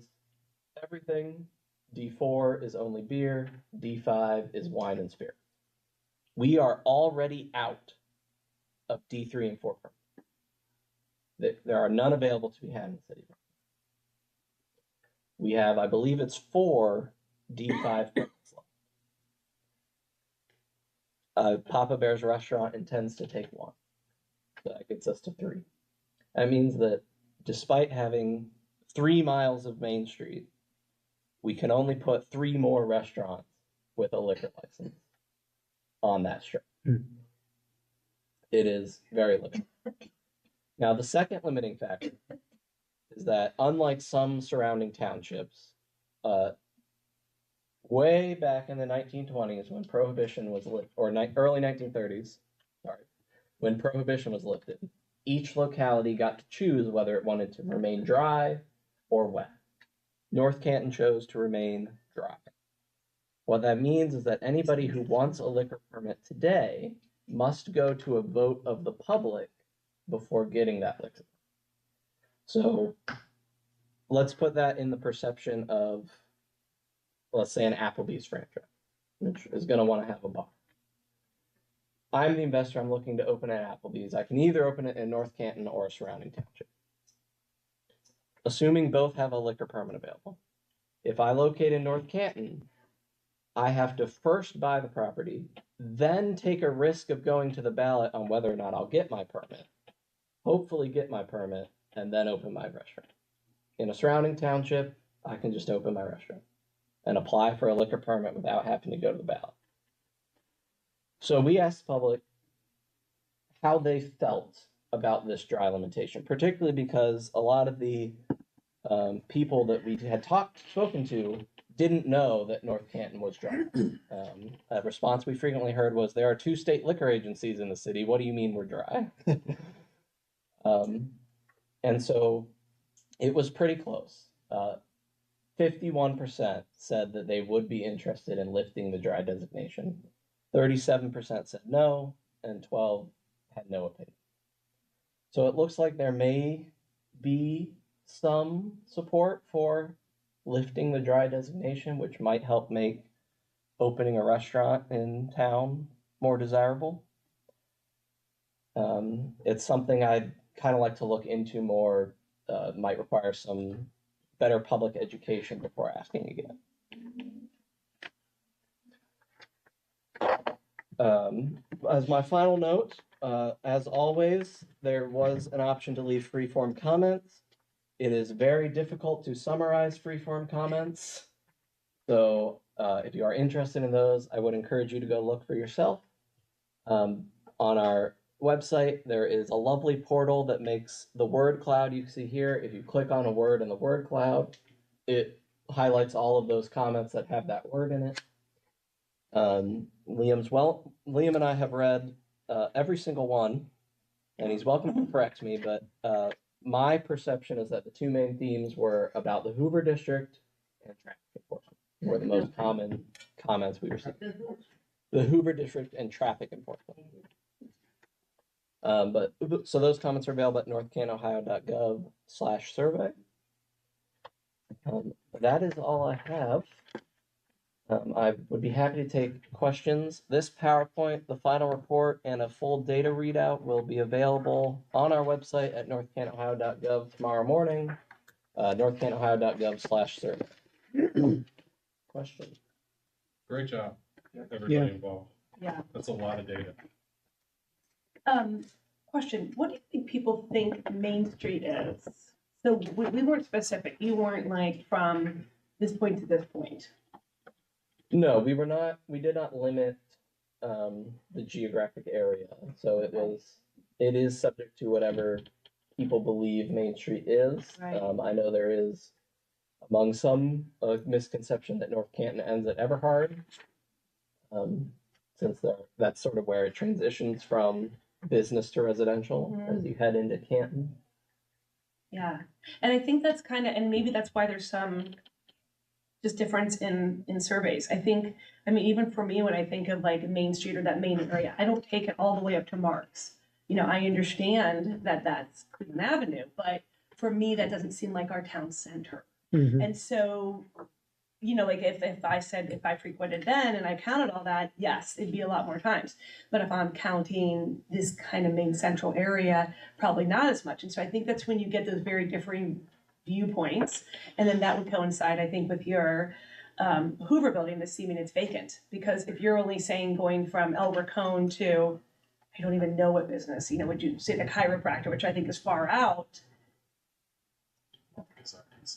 everything. D4 is only beer. D5 is wine and spirit. We are already out of D3 and 4 permits. There are none available to be had in the city. We have, I believe it's 4 D5 permits left. Papa Bear's restaurant intends to take 1. So that gets us to 3. That means that despite having 3 miles of Main Street, we can only put 3 more restaurants with a liquor license on that strip. It is very limited. Now, the second limiting factor is that unlike some surrounding townships, way back in the 1920s when Prohibition was lifted, or early 1930s, when Prohibition was lifted, each locality got to choose whether it wanted to remain dry or wet. North Canton chose to remain dry. What that means is that anybody who wants a liquor permit today must go to a vote of the public before getting that liquor. So let's put that in the perception of, let's say, an Applebee's franchise, which is going to want to have a bar. I'm the investor. I'm looking to open an Applebee's. I can either open it in North Canton or a surrounding township. Assuming both have a liquor permit available. If I locate in North Canton, I have to first buy the property, then take a risk of going to the ballot on whether or not I'll get my permit, hopefully get my permit, and then open my restaurant. In a surrounding township, I can just open my restaurant and apply for a liquor permit without having to go to the ballot. So we asked the public how they felt about this dry limitation, particularly because a lot of the people that we had spoken to didn't know that North Canton was dry. A response we frequently heard was, there are 2 state liquor agencies in the city. What do you mean we're dry? And so it was pretty close. 51% said that they would be interested in lifting the dry designation. 37% said no, and 12 had no opinion. So it looks like there may be some support for lifting the dry designation, which might help make opening a restaurant in town more desirable. It's something I'd kind of like to look into more. Might require some better public education before asking again. As my final note, as always, there was an option to leave free-form comments. It is very difficult to summarize free-form comments. So if you are interested in those, I would encourage you to go look for yourself. On our website, there is a lovely portal that makes the word cloud you can see here. If you click on a word in the word cloud, it highlights all of those comments that have that word in it. Liam and I have read every single one, and he's welcome to correct me, but my perception is that the two main themes were about the Hoover District and traffic enforcement were the most common comments we received. The Hoover District and traffic enforcement. So those comments are available at northcantohio.gov/survey. That is all I have. I would be happy to take questions. This PowerPoint, the final report, and a full data readout will be available on our website at northcantohio.gov tomorrow morning, northcantohio.gov/survey. Question? Great job, everybody Yeah. involved. Yeah. That's a lot of data. Question, what do you think people think Main Street is? So we weren't specific. You weren't like from this point to this point. No, we did not limit the geographic area. So it is subject to whatever people believe Main Street is. Right. I know there is among some a misconception that North Canton ends at Everhard. Since that's sort of where it transitions from business to residential as you head into Canton. Yeah. And I think that's and maybe that's why there's some just difference in surveys. I mean, even for me, when I think of like Main Street or that main area, I don't take it all the way up to Marks. You know, I understand that that's Cleveland Avenue, but for me, that doesn't seem like our town center. Mhm. And so, you know, like if I frequented then and I counted all that, yes, it'd be a lot more times. But if I'm counting this kind of main central area, probably not as much. And so I think that's when you get those very differing viewpoints. And then that would coincide, I think, with your Hoover building, assuming it's vacant. Because if you're only saying going from El Racone to, I don't even know what business, you know, would you say the chiropractor, which I think is far out.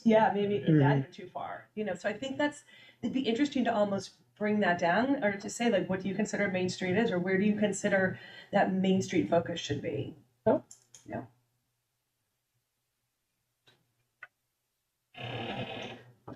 Yeah, maybe not even too far, you know. So I think it'd be interesting to almost bring that down, or to say like, what do you consider Main Street is, or where do you consider that Main Street focus should be? Oh. Yeah.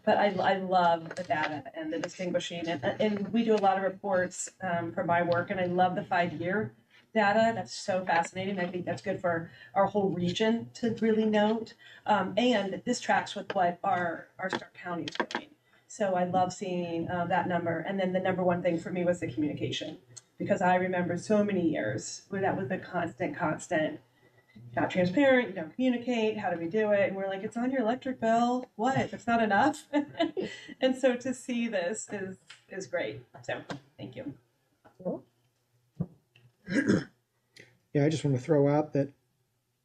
But I love the data and the distinguishing, and we do a lot of reports for my work, and I love the 5-year data. That's so fascinating. I think that's good for our whole region to really note. And this tracks with what our Stark County is doing. So I love seeing that number. And then the number one thing for me was the communication, because I remember so many years where that was the constant, not transparent, you don't communicate, how do we do it? And we're like, it's on your electric bill. What? That's not enough. And so to see this is great. So thank you. Yeah, I just want to throw out that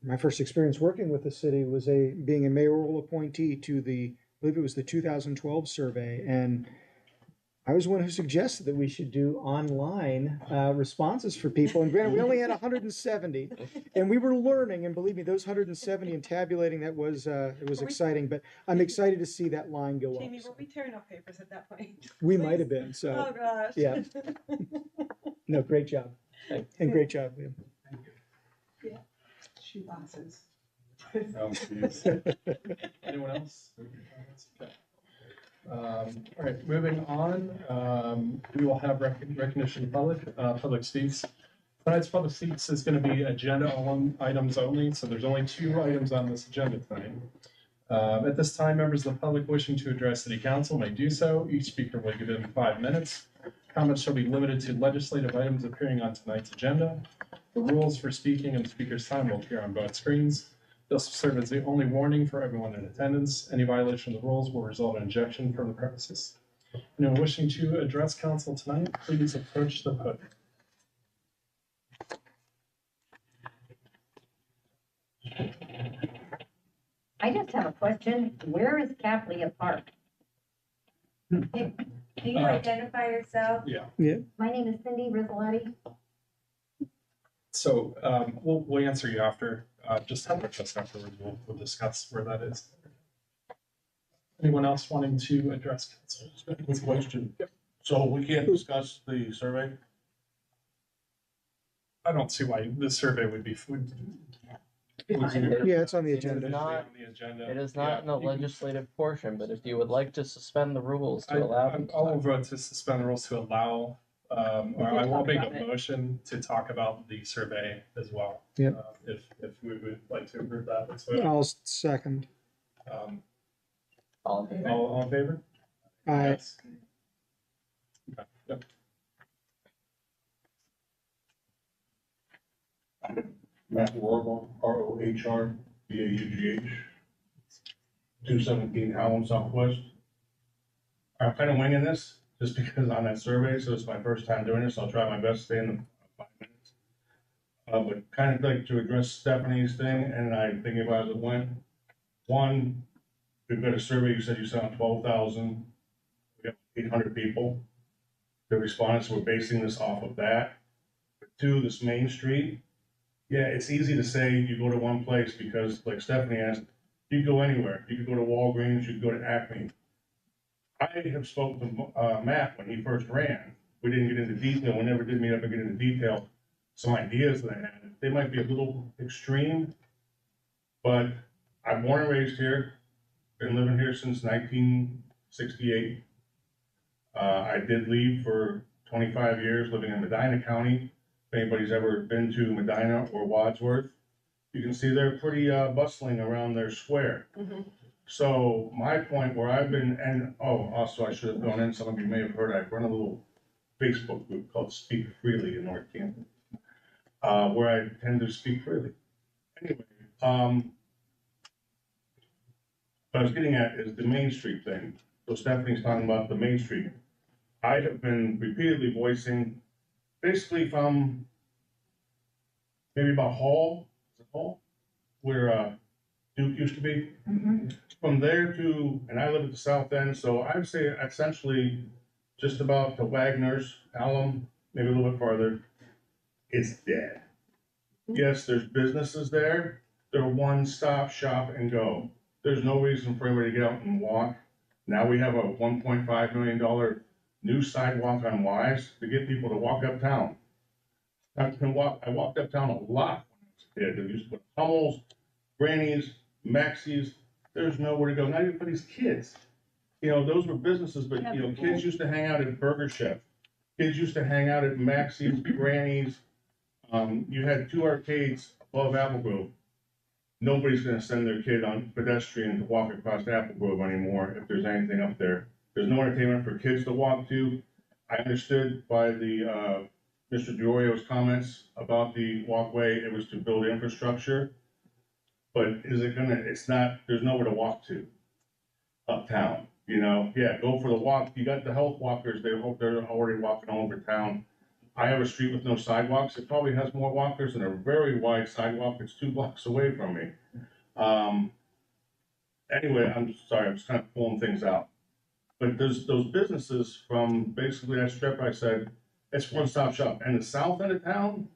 my first experience working with the city was being a mayoral appointee to I believe it was the 2012 survey, and I was one who suggested that we should do online responses for people. And granted, we only had 170, and we were learning. And believe me, those 170 and tabulating, it was exciting. But I'm excited to see that line go up. Jamie, were we tearing off papers at that point? We might have been. So, oh gosh. Yeah. No, great job, and great job, Liam. Yeah. Shoe boxes. Oh, geez. Anyone else? Okay. All right, moving on. We will have recognition of public speaks. Tonight's public seats is going to be agenda items only, so there's only 2 items on this agenda tonight. At this time, members of the public wishing to address City Council may do so. Each speaker will be given 5 minutes. Comments shall be limited to legislative items appearing on tonight's agenda. The rules for speaking and speaker's time will appear on both screens. This will serve as the only warning for everyone in attendance. Any violation of the rules will result in ejection from the premises. Anyone wishing to address council tonight, please approach the podium. I just have a question. Where is Caplia Park? Can you identify yourself? Yeah. My name is Cindy Rizzoletti. So we'll answer you after. Just have us afterwards. We'll discuss where that is. Anyone else wanting to address council? Quick question. So we can't discuss the survey? I don't see why the survey would be food. Yeah, it's on the It is agenda. not- On the agenda. It is not in the Yeah, you can- legislative portion, but if you would like to suspend the rules to allow them. I'll vote to suspend the rules to allow, or I will talk make about a it. motion to talk about the survey as well. Yep. If we would like to approve that, let's vote. I'll second. All in favor? All in favor? Aye. Yes. Okay, yep. Matt Rohrbach, ROHRBAUGH, 217 Allen Southwest. I'm kind of winging this just because on that survey, so it's my first time doing this. I'll try my best to stay in the 5 minutes. But kind of like to address Stephanie's thing, and I'm thinking about it went. One, we've got a survey, you said you sent out 12,000. We got 800 people. The respondents were basing this off of that. Two, this Main Street. Yeah, it's easy to say you go to one place because, like Stephanie asked, you could go anywhere. You could go to Walgreens, you could go to Acme. I have spoken to Matt when he first ran. We didn't get into detail. We never did meet up and get into detail. Some ideas that I had. They might be a little extreme, but I'm born and raised here. Been living here since 1968. I did leave for 25 years living in Medina County. If anybody's ever been to Medina or Wadsworth, you can see they're pretty bustling around their square. Mhm. So my point where I've been, and also I should have gone in, some of you may have heard, I run a little Facebook group called Speak Freely in North Canton, where I tend to speak freely. Anyway, what I was getting at is the Main Street thing. So Stephanie's talking about the Main Street. I have been repeatedly voicing, basically from maybe about Hall, is it Hall? Where Duke used to be. From there to, and I live at the south end, so I would say essentially just about to Wagner's, Alum, maybe a little bit farther, it's dead. Yes, there's businesses there. They're one-stop shop and go. There's no reason for anybody to get out and walk. Now we have a $1.5 million new sidewalk on Wise to get people to walk uptown. I walked uptown a lot when I was a kid. There used to put Hummels, Grannies, Maxie's. There's nowhere to go. Not even for these kids. You know, those were businesses, but you know, kids used to hang out at Burger Chef. Kids used to hang out at Maxie's, Grannies. You had 2 arcades above Apple Grove. Nobody's gonna send their kid on pedestrian to walk across Apple Grove anymore if there's anything up there. There's no entertainment for kids to walk to. I understood by the Mr. DiOrio's comments about the walkway, it was to build infrastructure. But is it gonna, it's not, there's nowhere to walk to uptown, you know? Yeah, go for the walk. You got the health walkers, they're already walking all over town. I have a street with no sidewalks. It probably has more walkers than a very wide sidewalk that's 2 blocks away from me. Anyway, I'm sorry, I'm just kind of pulling things out. But there's those businesses from basically that strip I said, it's one-stop shop. And the south end of town,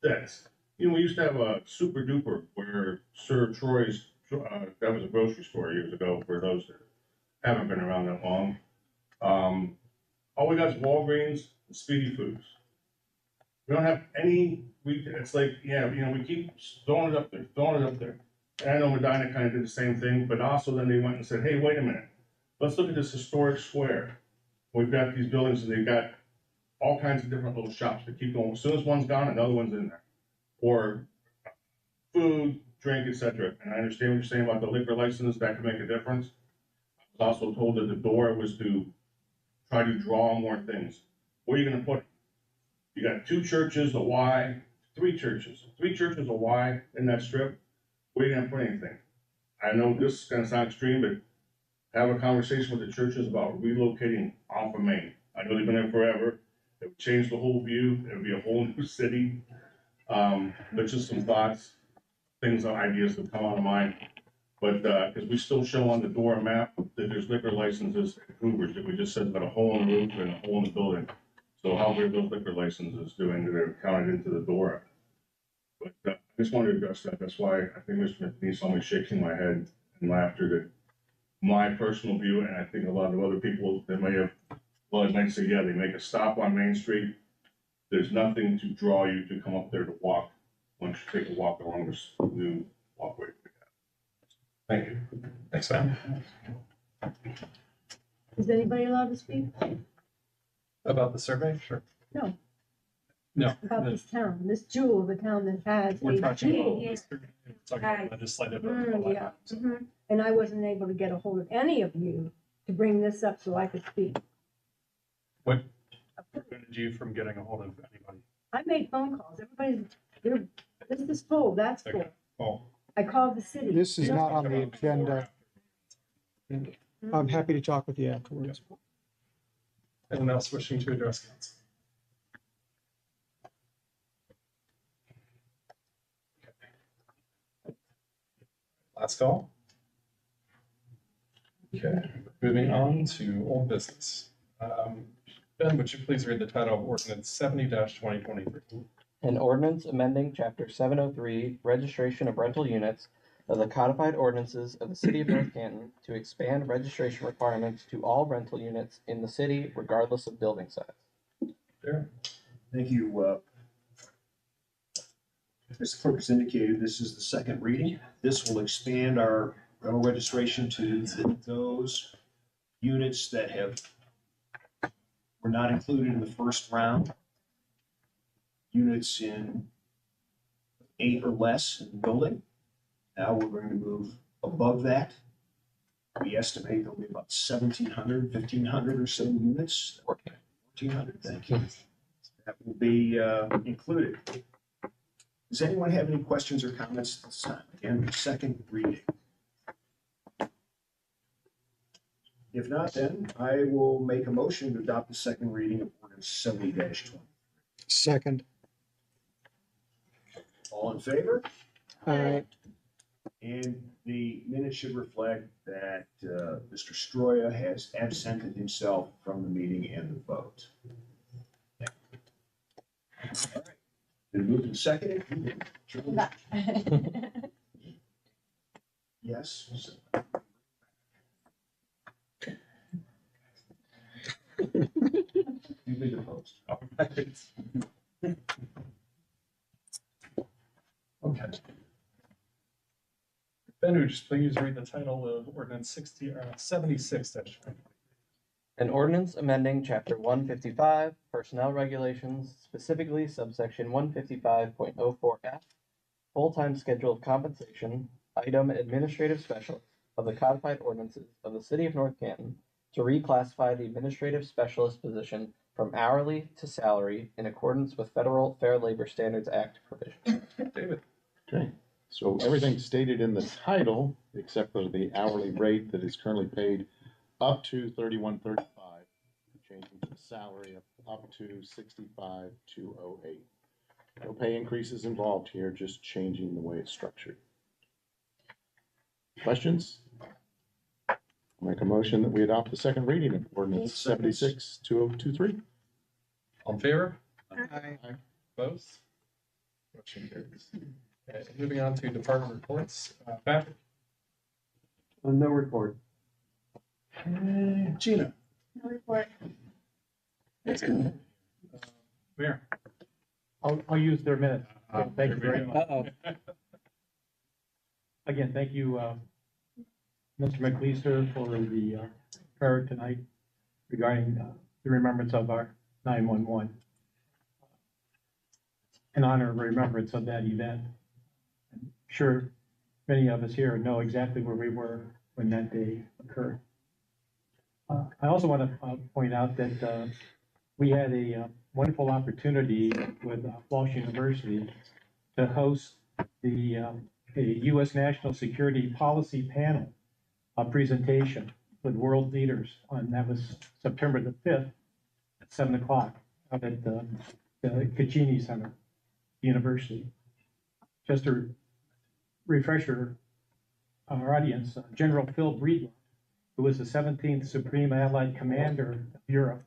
that's, you know, we used to have a Super Duper where Sir Troy's, that was a grocery store years ago for those that haven't been around that long. All we got is Walgreens and Speedy Foods. We don't have any retail. It's like, yeah, you know, we keep throwing it up there. And I know Medina kind of did the same thing, but also then they went and said, hey, wait a minute. Let's look at this historic square. We've got these buildings and they've got all kinds of different little shops that keep going. As soon as one's gone, another one's in there. Or food, drink, etc. And I understand what you're saying about the liquor license, that could make a difference. I was also told that the door was to try to draw more things. Where are you gonna put it? You got 2 churches, a Y, 3 churches, 3 churches, a Y in that strip. Where are you gonna put anything? I know this is gonna sound extreme, but have a conversation with the churches about relocating off of Main. I know they've been there forever. It would change the whole view. It would be a whole new city. There's just some thoughts, things, ideas that come out of mind. But, cause we still show on the door map that there's liquor licenses at Hoover's, that we just said about a hole in the roof and a hole in the building. So how are those liquor licenses doing that are counted into the door? But, I just wanted to address that. That's why I think Mr. McNeese saw me shaking my head in laughter, that my personal view, and I think a lot of other people that may have, well, it might say, yeah, they make a stop on Main Street. There's nothing to draw you to come up there to walk, once you take a walk along this new walkway. Thank you. Thanks, Ben. Is anybody allowed to speak About the survey? Sure. No. No. about this town, this jewel of a town that has We're a talking about, jewel? we're talking about legislative. Yeah. And I wasn't able to get a hold of any of you to bring this up so I could speak. What prevented you from getting a hold of anybody? I made phone calls, this is full, that's full. Okay. Oh, I called the city. This is No- not on the agenda. I'm happy to talk with you afterwards. anyone else wishing to address council? Last call. Okay, moving on to old business. Ben, would you please read the title of ordinance 70-2023? An ordinance amending chapter 703, registration of rental units of the codified ordinances of the city of North Canton to expand registration requirements to all rental units in the city regardless of building size. There. Thank you. As the clerk has indicated, this is the second reading. This will expand our rental registration to those units that were not included in the first round. Units in 8 or less in the building. Now we're going to move above that. We estimate there'll be about 1,700, 1,500 or so units. 1,400, thank you. That will be included. Does anyone have any questions or comments at this time? Again, the second reading. If not, then I will make a motion to adopt the second reading of ordinance 70-20. Second. All in favor? Aye. And the minutes should reflect that Mr. Stroya has absented himself from the meeting and the vote. All right. Been moved and seconded. Yes. You made the post. All right. Okay. Ben, would you please read the title of ordinance 76-2023? An ordinance amending chapter 155, personnel regulations, specifically subsection 155.04F, full-time schedule of compensation, item administrative specialist of the codified ordinances of the city of North Canton to reclassify the administrative specialist position from hourly to salary in accordance with Federal Fair Labor Standards Act provisions. David. Okay, so everything stated in the title, except for the hourly rate that is currently paid up to $31.35, changing to salary of up to $65,208. No pay increases involved here, just changing the way it's structured. Questions? Make a motion that we adopt the second reading of ordinance 76-2023. All in favor? Aye. Opposed? Motion carries. Okay, moving on to department reports. Patrick. No report. Gina. No report. Mayor. I'll use their minutes. Thank you very much. Uh-oh. Again, thank you, Mr. McLeeser, for the prayer tonight regarding the remembrance of our 911 in honor of remembrance of that event. I'm sure many of us here know exactly where we were when that day occurred. I also want to point out that we had a wonderful opportunity with Walsh University to host the U.S. National Security Policy Panel presentation with world leaders that was September the 5th at 7 o'clock out at the Caccini Center University. Just a refresher, our audience, General Phil Breedlove, who was the 17th Supreme Allied Commander of Europe,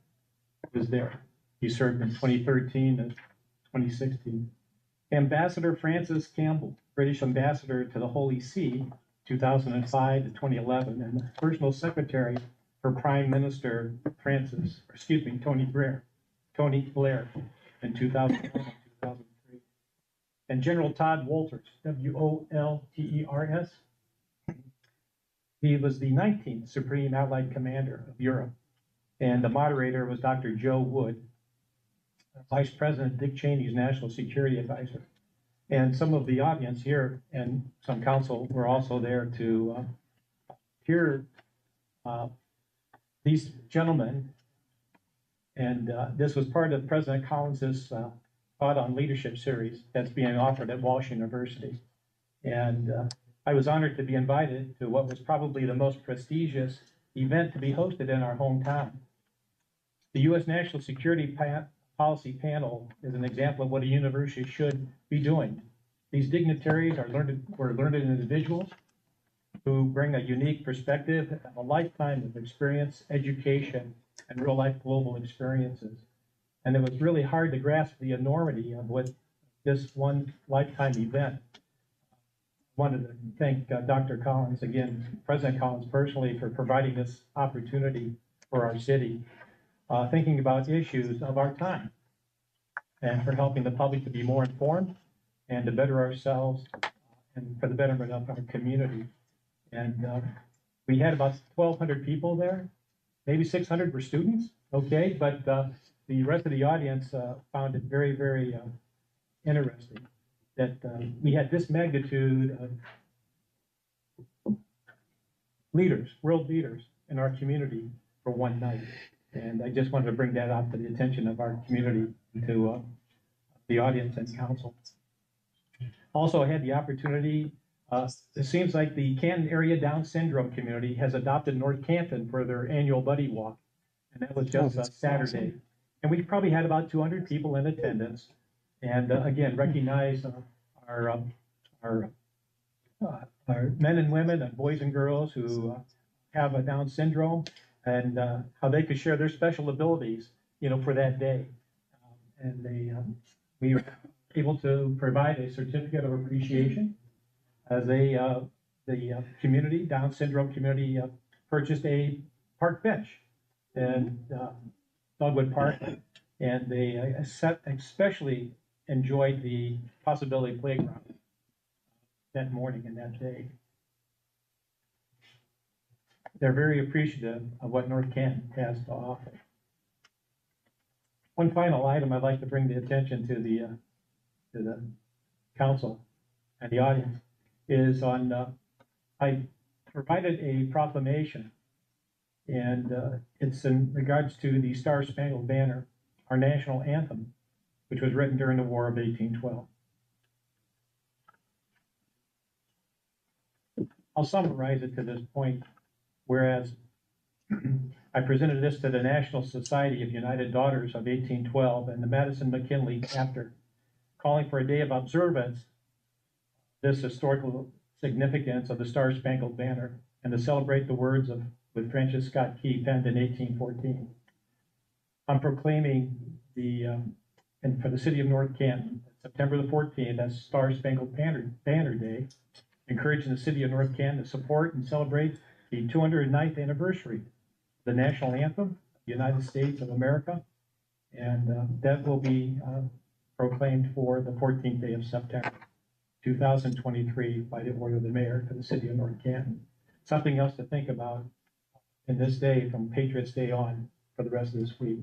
was there. He served from 2013 to 2016. Ambassador Francis Campbell, British Ambassador to the Holy See, 2005 to 2011, and the personal secretary for Prime Minister Tony Blair in 2001 and 2003. And General Todd Wolters, Wolters. He was the 19th Supreme Allied Commander of Europe. And the moderator was Dr. Joe Wood, Vice President Dick Cheney's National Security Advisor. And some of the audience here and some council were also there to hear these gentlemen. And this was part of President Collins's Thought on Leadership series that's being offered at Walsh University. And I was honored to be invited to what was probably the most prestigious event to be hosted in our hometown. The U.S. National Security Policy Panel is an example of what a university should be doing. These dignitaries were learned individuals who bring a unique perspective, a lifetime of experience, education, and real-life global experiences. And it was really hard to grasp the enormity of what this one lifetime event. I wanted to thank Dr. Collins, again, President Collins personally, for providing this opportunity for our city, thinking about issues of our time, and for helping the public to be more informed and to better ourselves and for the betterment of our community. And we had about 1,200 people there. Maybe 600 were students, okay? But the rest of the audience found it very, very interesting that we had this magnitude of leaders, world leaders in our community for one night. And I just wanted to bring that out to the attention of our community, to the audience and council. Also, I had the opportunity, it seems like the Canton area Down syndrome community has adopted North Canton for their annual buddy walk. And that was just Saturday. Awesome. And we probably had about 200 people in attendance. And again, recognize our men and women and boys and girls who have a Down syndrome, and how they could share their special abilities, for that day. And we were able to provide a certificate of appreciation as the community, Down syndrome community, purchased a park bench in Dogwood Park, and they especially enjoyed the possibility playground that morning and that day. They're very appreciative of what North Canton has to offer. One final item I'd like to bring the attention to the council and the audience is on, I provided a proclamation, and it's in regards to the Star Spangled Banner, our national anthem, which was written during the War of 1812. I'll summarize it to this point. Whereas I presented this to the National Society of United Daughters of 1812 and the Madison McKinley chapter, calling for a day of observance, this historical significance of the Star Spangled Banner, and to celebrate the words with Francis Scott Key penned in 1814. I'm proclaiming and for the city of North Canton, September the 14th, as Star Spangled Banner Day, encouraging the city of North Canton to support and celebrate the 209th anniversary of the national anthem of the United States of America, and that will be proclaimed for the 14th day of September 2023 by the order of the mayor for the city of North Canton. Something else to think about in this day from Patriots Day on for the rest of this week.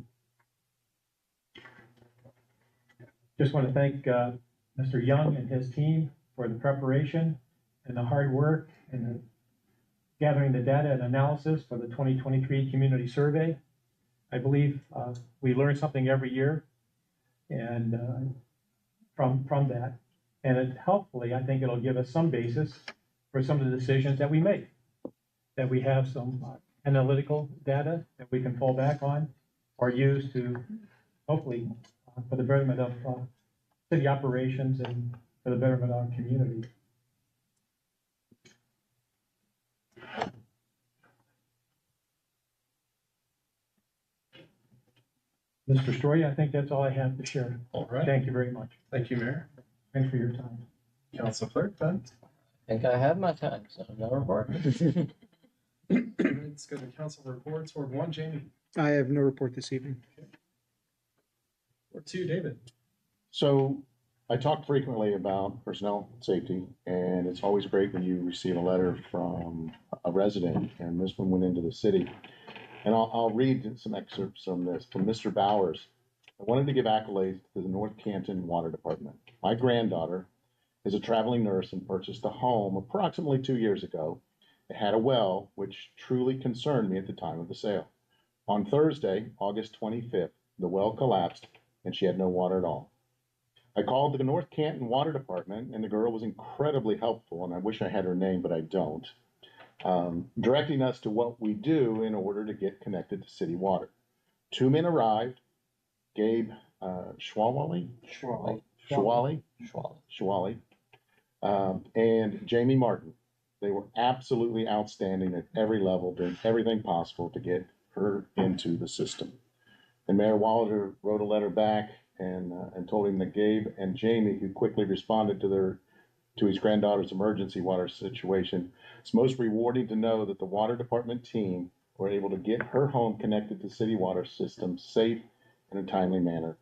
just want to thank Mr. Young and his team for the preparation and the hard work and the gathering the data and analysis for the 2023 community survey. I believe we learn something every year, and from that, and hopefully I think it'll give us some basis for some of the decisions that we make. That we have some analytical data that we can fall back on or use to hopefully for the betterment of city operations and for the betterment of our community. Mr. Story, I think that's all I have to share. All right. Thank you very much. Thank you, Mayor. Thanks for your time. Council Clerk, Ben? I think I have my time, so no report. Let's go to council reports. Ward 1, Jamie. I have no report this evening. Ward 2, David. So I talk frequently about personnel safety, and it's always great when you receive a letter from a resident, and this one went into the city. And I'll read some excerpts from this, from Mr. Bowers. I wanted to give accolades to the North Canton Water Department. My granddaughter is a traveling nurse and purchased a home approximately 2 years ago. It had a well, which truly concerned me at the time of the sale. On Thursday, August 25th, the well collapsed and she had no water at all. I called the North Canton Water Department, and the girl was incredibly helpful, and I wish I had her name, but I don't. Directing us to what we do in order to get connected to city water. 2 men arrived, Gabe Schwally, and Jamie Martin. They were absolutely outstanding at every level, doing everything possible to get her into the system. And Mayor Waller wrote a letter back and told him that Gabe and Jamie, who quickly responded to his granddaughter's emergency water situation, it's most rewarding to know that the water department team were able to get her home connected to city water systems safe in a timely manner.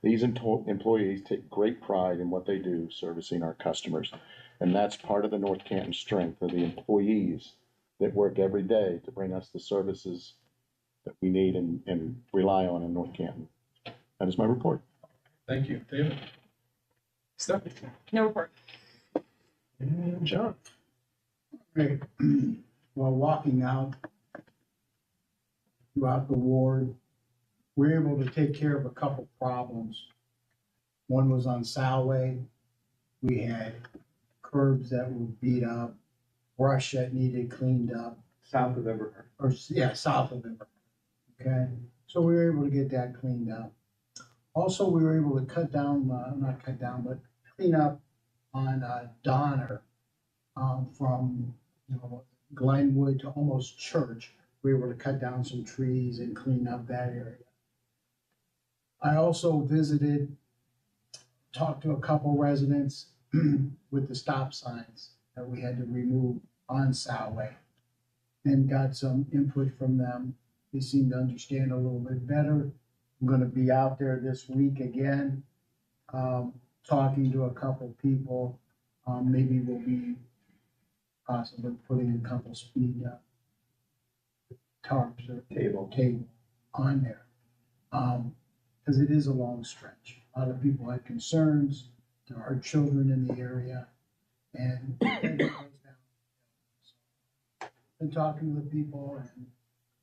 These employees take great pride in what they do, servicing our customers. And that's part of the North Canton strength of the employees that work every day to bring us the services that we need and rely on in North Canton. That is my report. Thank you, David. Stephanie. No report. And John. Right. While walking out throughout the ward, we were able to take care of a couple problems. One was on Salway. We had curbs that were beat up, brush that needed cleaned up. South of Everhart. South of it. Okay, so we were able to get that cleaned up. Also, we were able to but clean up on Donner from Glenwood to almost Church. We were able to cut down some trees and clean up that area. I also talked to a couple residents with the stop signs that we had to remove on Salway and got some input from them. They seem to understand a little bit better. I'm gonna be out there this week again, talking to a couple people. Maybe we'll be possibly putting a couple speed tarps or table on there. Because it is a long stretch. A lot of people had concerns. There are children in the area, and it goes down. So, been talking to the people and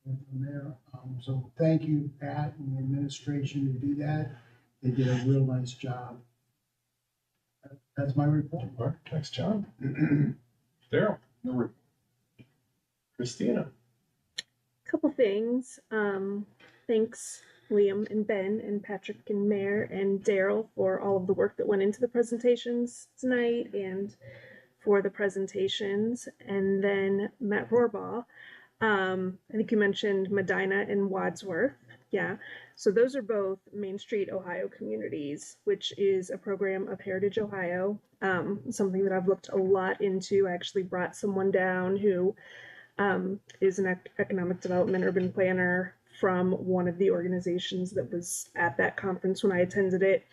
from there. So thank you, Pat, and the administration to do that. They did a real nice job. That's my report. All right, thanks, John. Daryl. No report. Christina. Couple things. Thanks, Liam and Ben and Patrick and Mayor and Daryl for all of the work that went into the presentations tonight and for the presentations. And then Matt Rohrbaugh, I think you mentioned Medina and Wadsworth. Yeah. So those are both Main Street, Ohio communities, which is a program of Heritage Ohio. Something that I've looked a lot into. I actually brought someone down who is an economic development urban planner from one of the organizations that was at that conference when I attended it.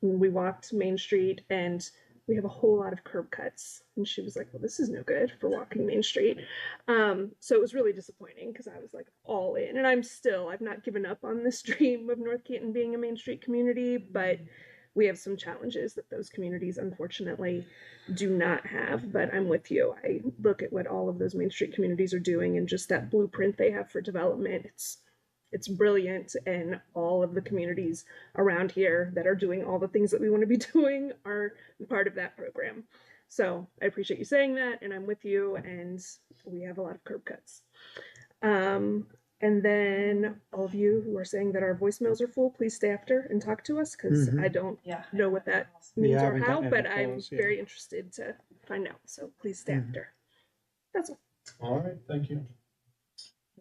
We walked Main Street and we have a whole lot of curb cuts. And she was like, well, this is no good for walking Main Street. So it was really disappointing because I was like all in. And I've not given up on this dream of North Canton being a Main Street community, but we have some challenges that those communities unfortunately do not have. But I'm with you. I look at what all of those Main Street communities are doing and just that blueprint they have for development. It's brilliant, and all of the communities around here that are doing all the things that we want to be doing are part of that program. So I appreciate you saying that, and I'm with you, and we have a lot of curb cuts. And then all of you who are saying that our voicemails are full, please stay after and talk to us, because I don't Yeah. know what that means or haven't how, gotten but any I'm calls, yeah. very interested to find out. So please stay after. That's all. All right, thank you.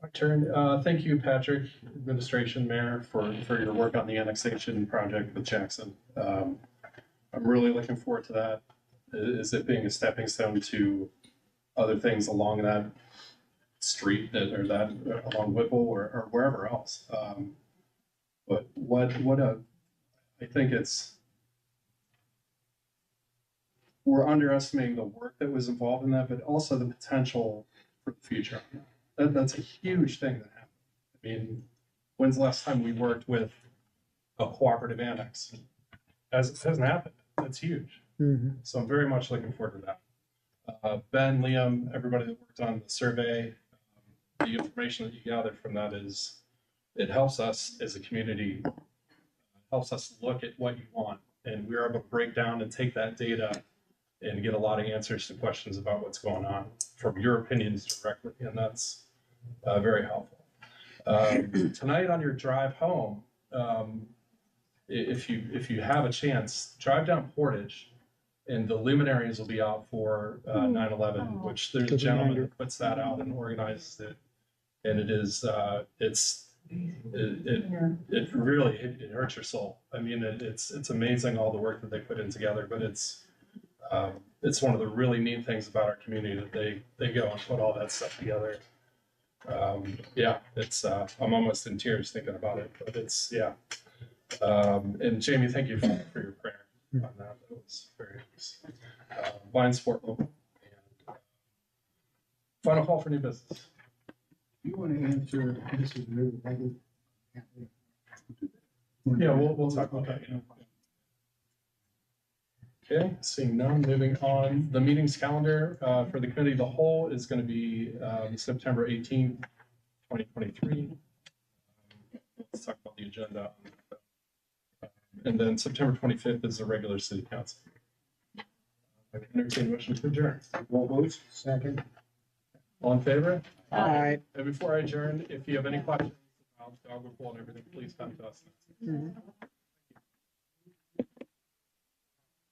My turn. Thank you, Patrick, administration, mayor, for your work on the annexation project with Jackson. I'm really looking forward to that. Is it being a stepping stone to other things along that street or that along Whipple or wherever else? But I think we're underestimating the work that was involved in that, but also the potential for the future. That's a huge thing that happened. I mean, when's the last time we worked with a cooperative annex? It hasn't happened. That's huge. So I'm very much looking forward to that. Ben, Liam, everybody that worked on the survey, the information that you gathered from that it helps us as a community, helps us look at what you want, and we're able to break down and take that data and get a lot of answers to questions about what's going on from your opinions directly, and that's very helpful. Tonight on your drive home, if you have a chance, drive down Portage, and the luminaries will be out for 9/11, which there's a gentleman that puts that out and organizes it, and it really hurts your soul. I mean, it's amazing all the work that they put in together, but it's one of the really neat things about our community that they go and put all that stuff together. I'm almost in tears thinking about it, but and Jamie, thank you for your prayer on that. That was very nice. Vine Sport Local. And final call for new business. You want to answer, this is really negative. Yeah, we'll talk about that. Okay, seeing none, moving on. The meetings calendar for the committee of the whole is going to be September 18th, 2023. Let's talk about the agenda. And then September 25th is the regular city council. I can entertain a motion to adjourn. Roll votes, second. All in favor? Aye. And before I adjourn, if you have any questions about dog report and everything, please come to us.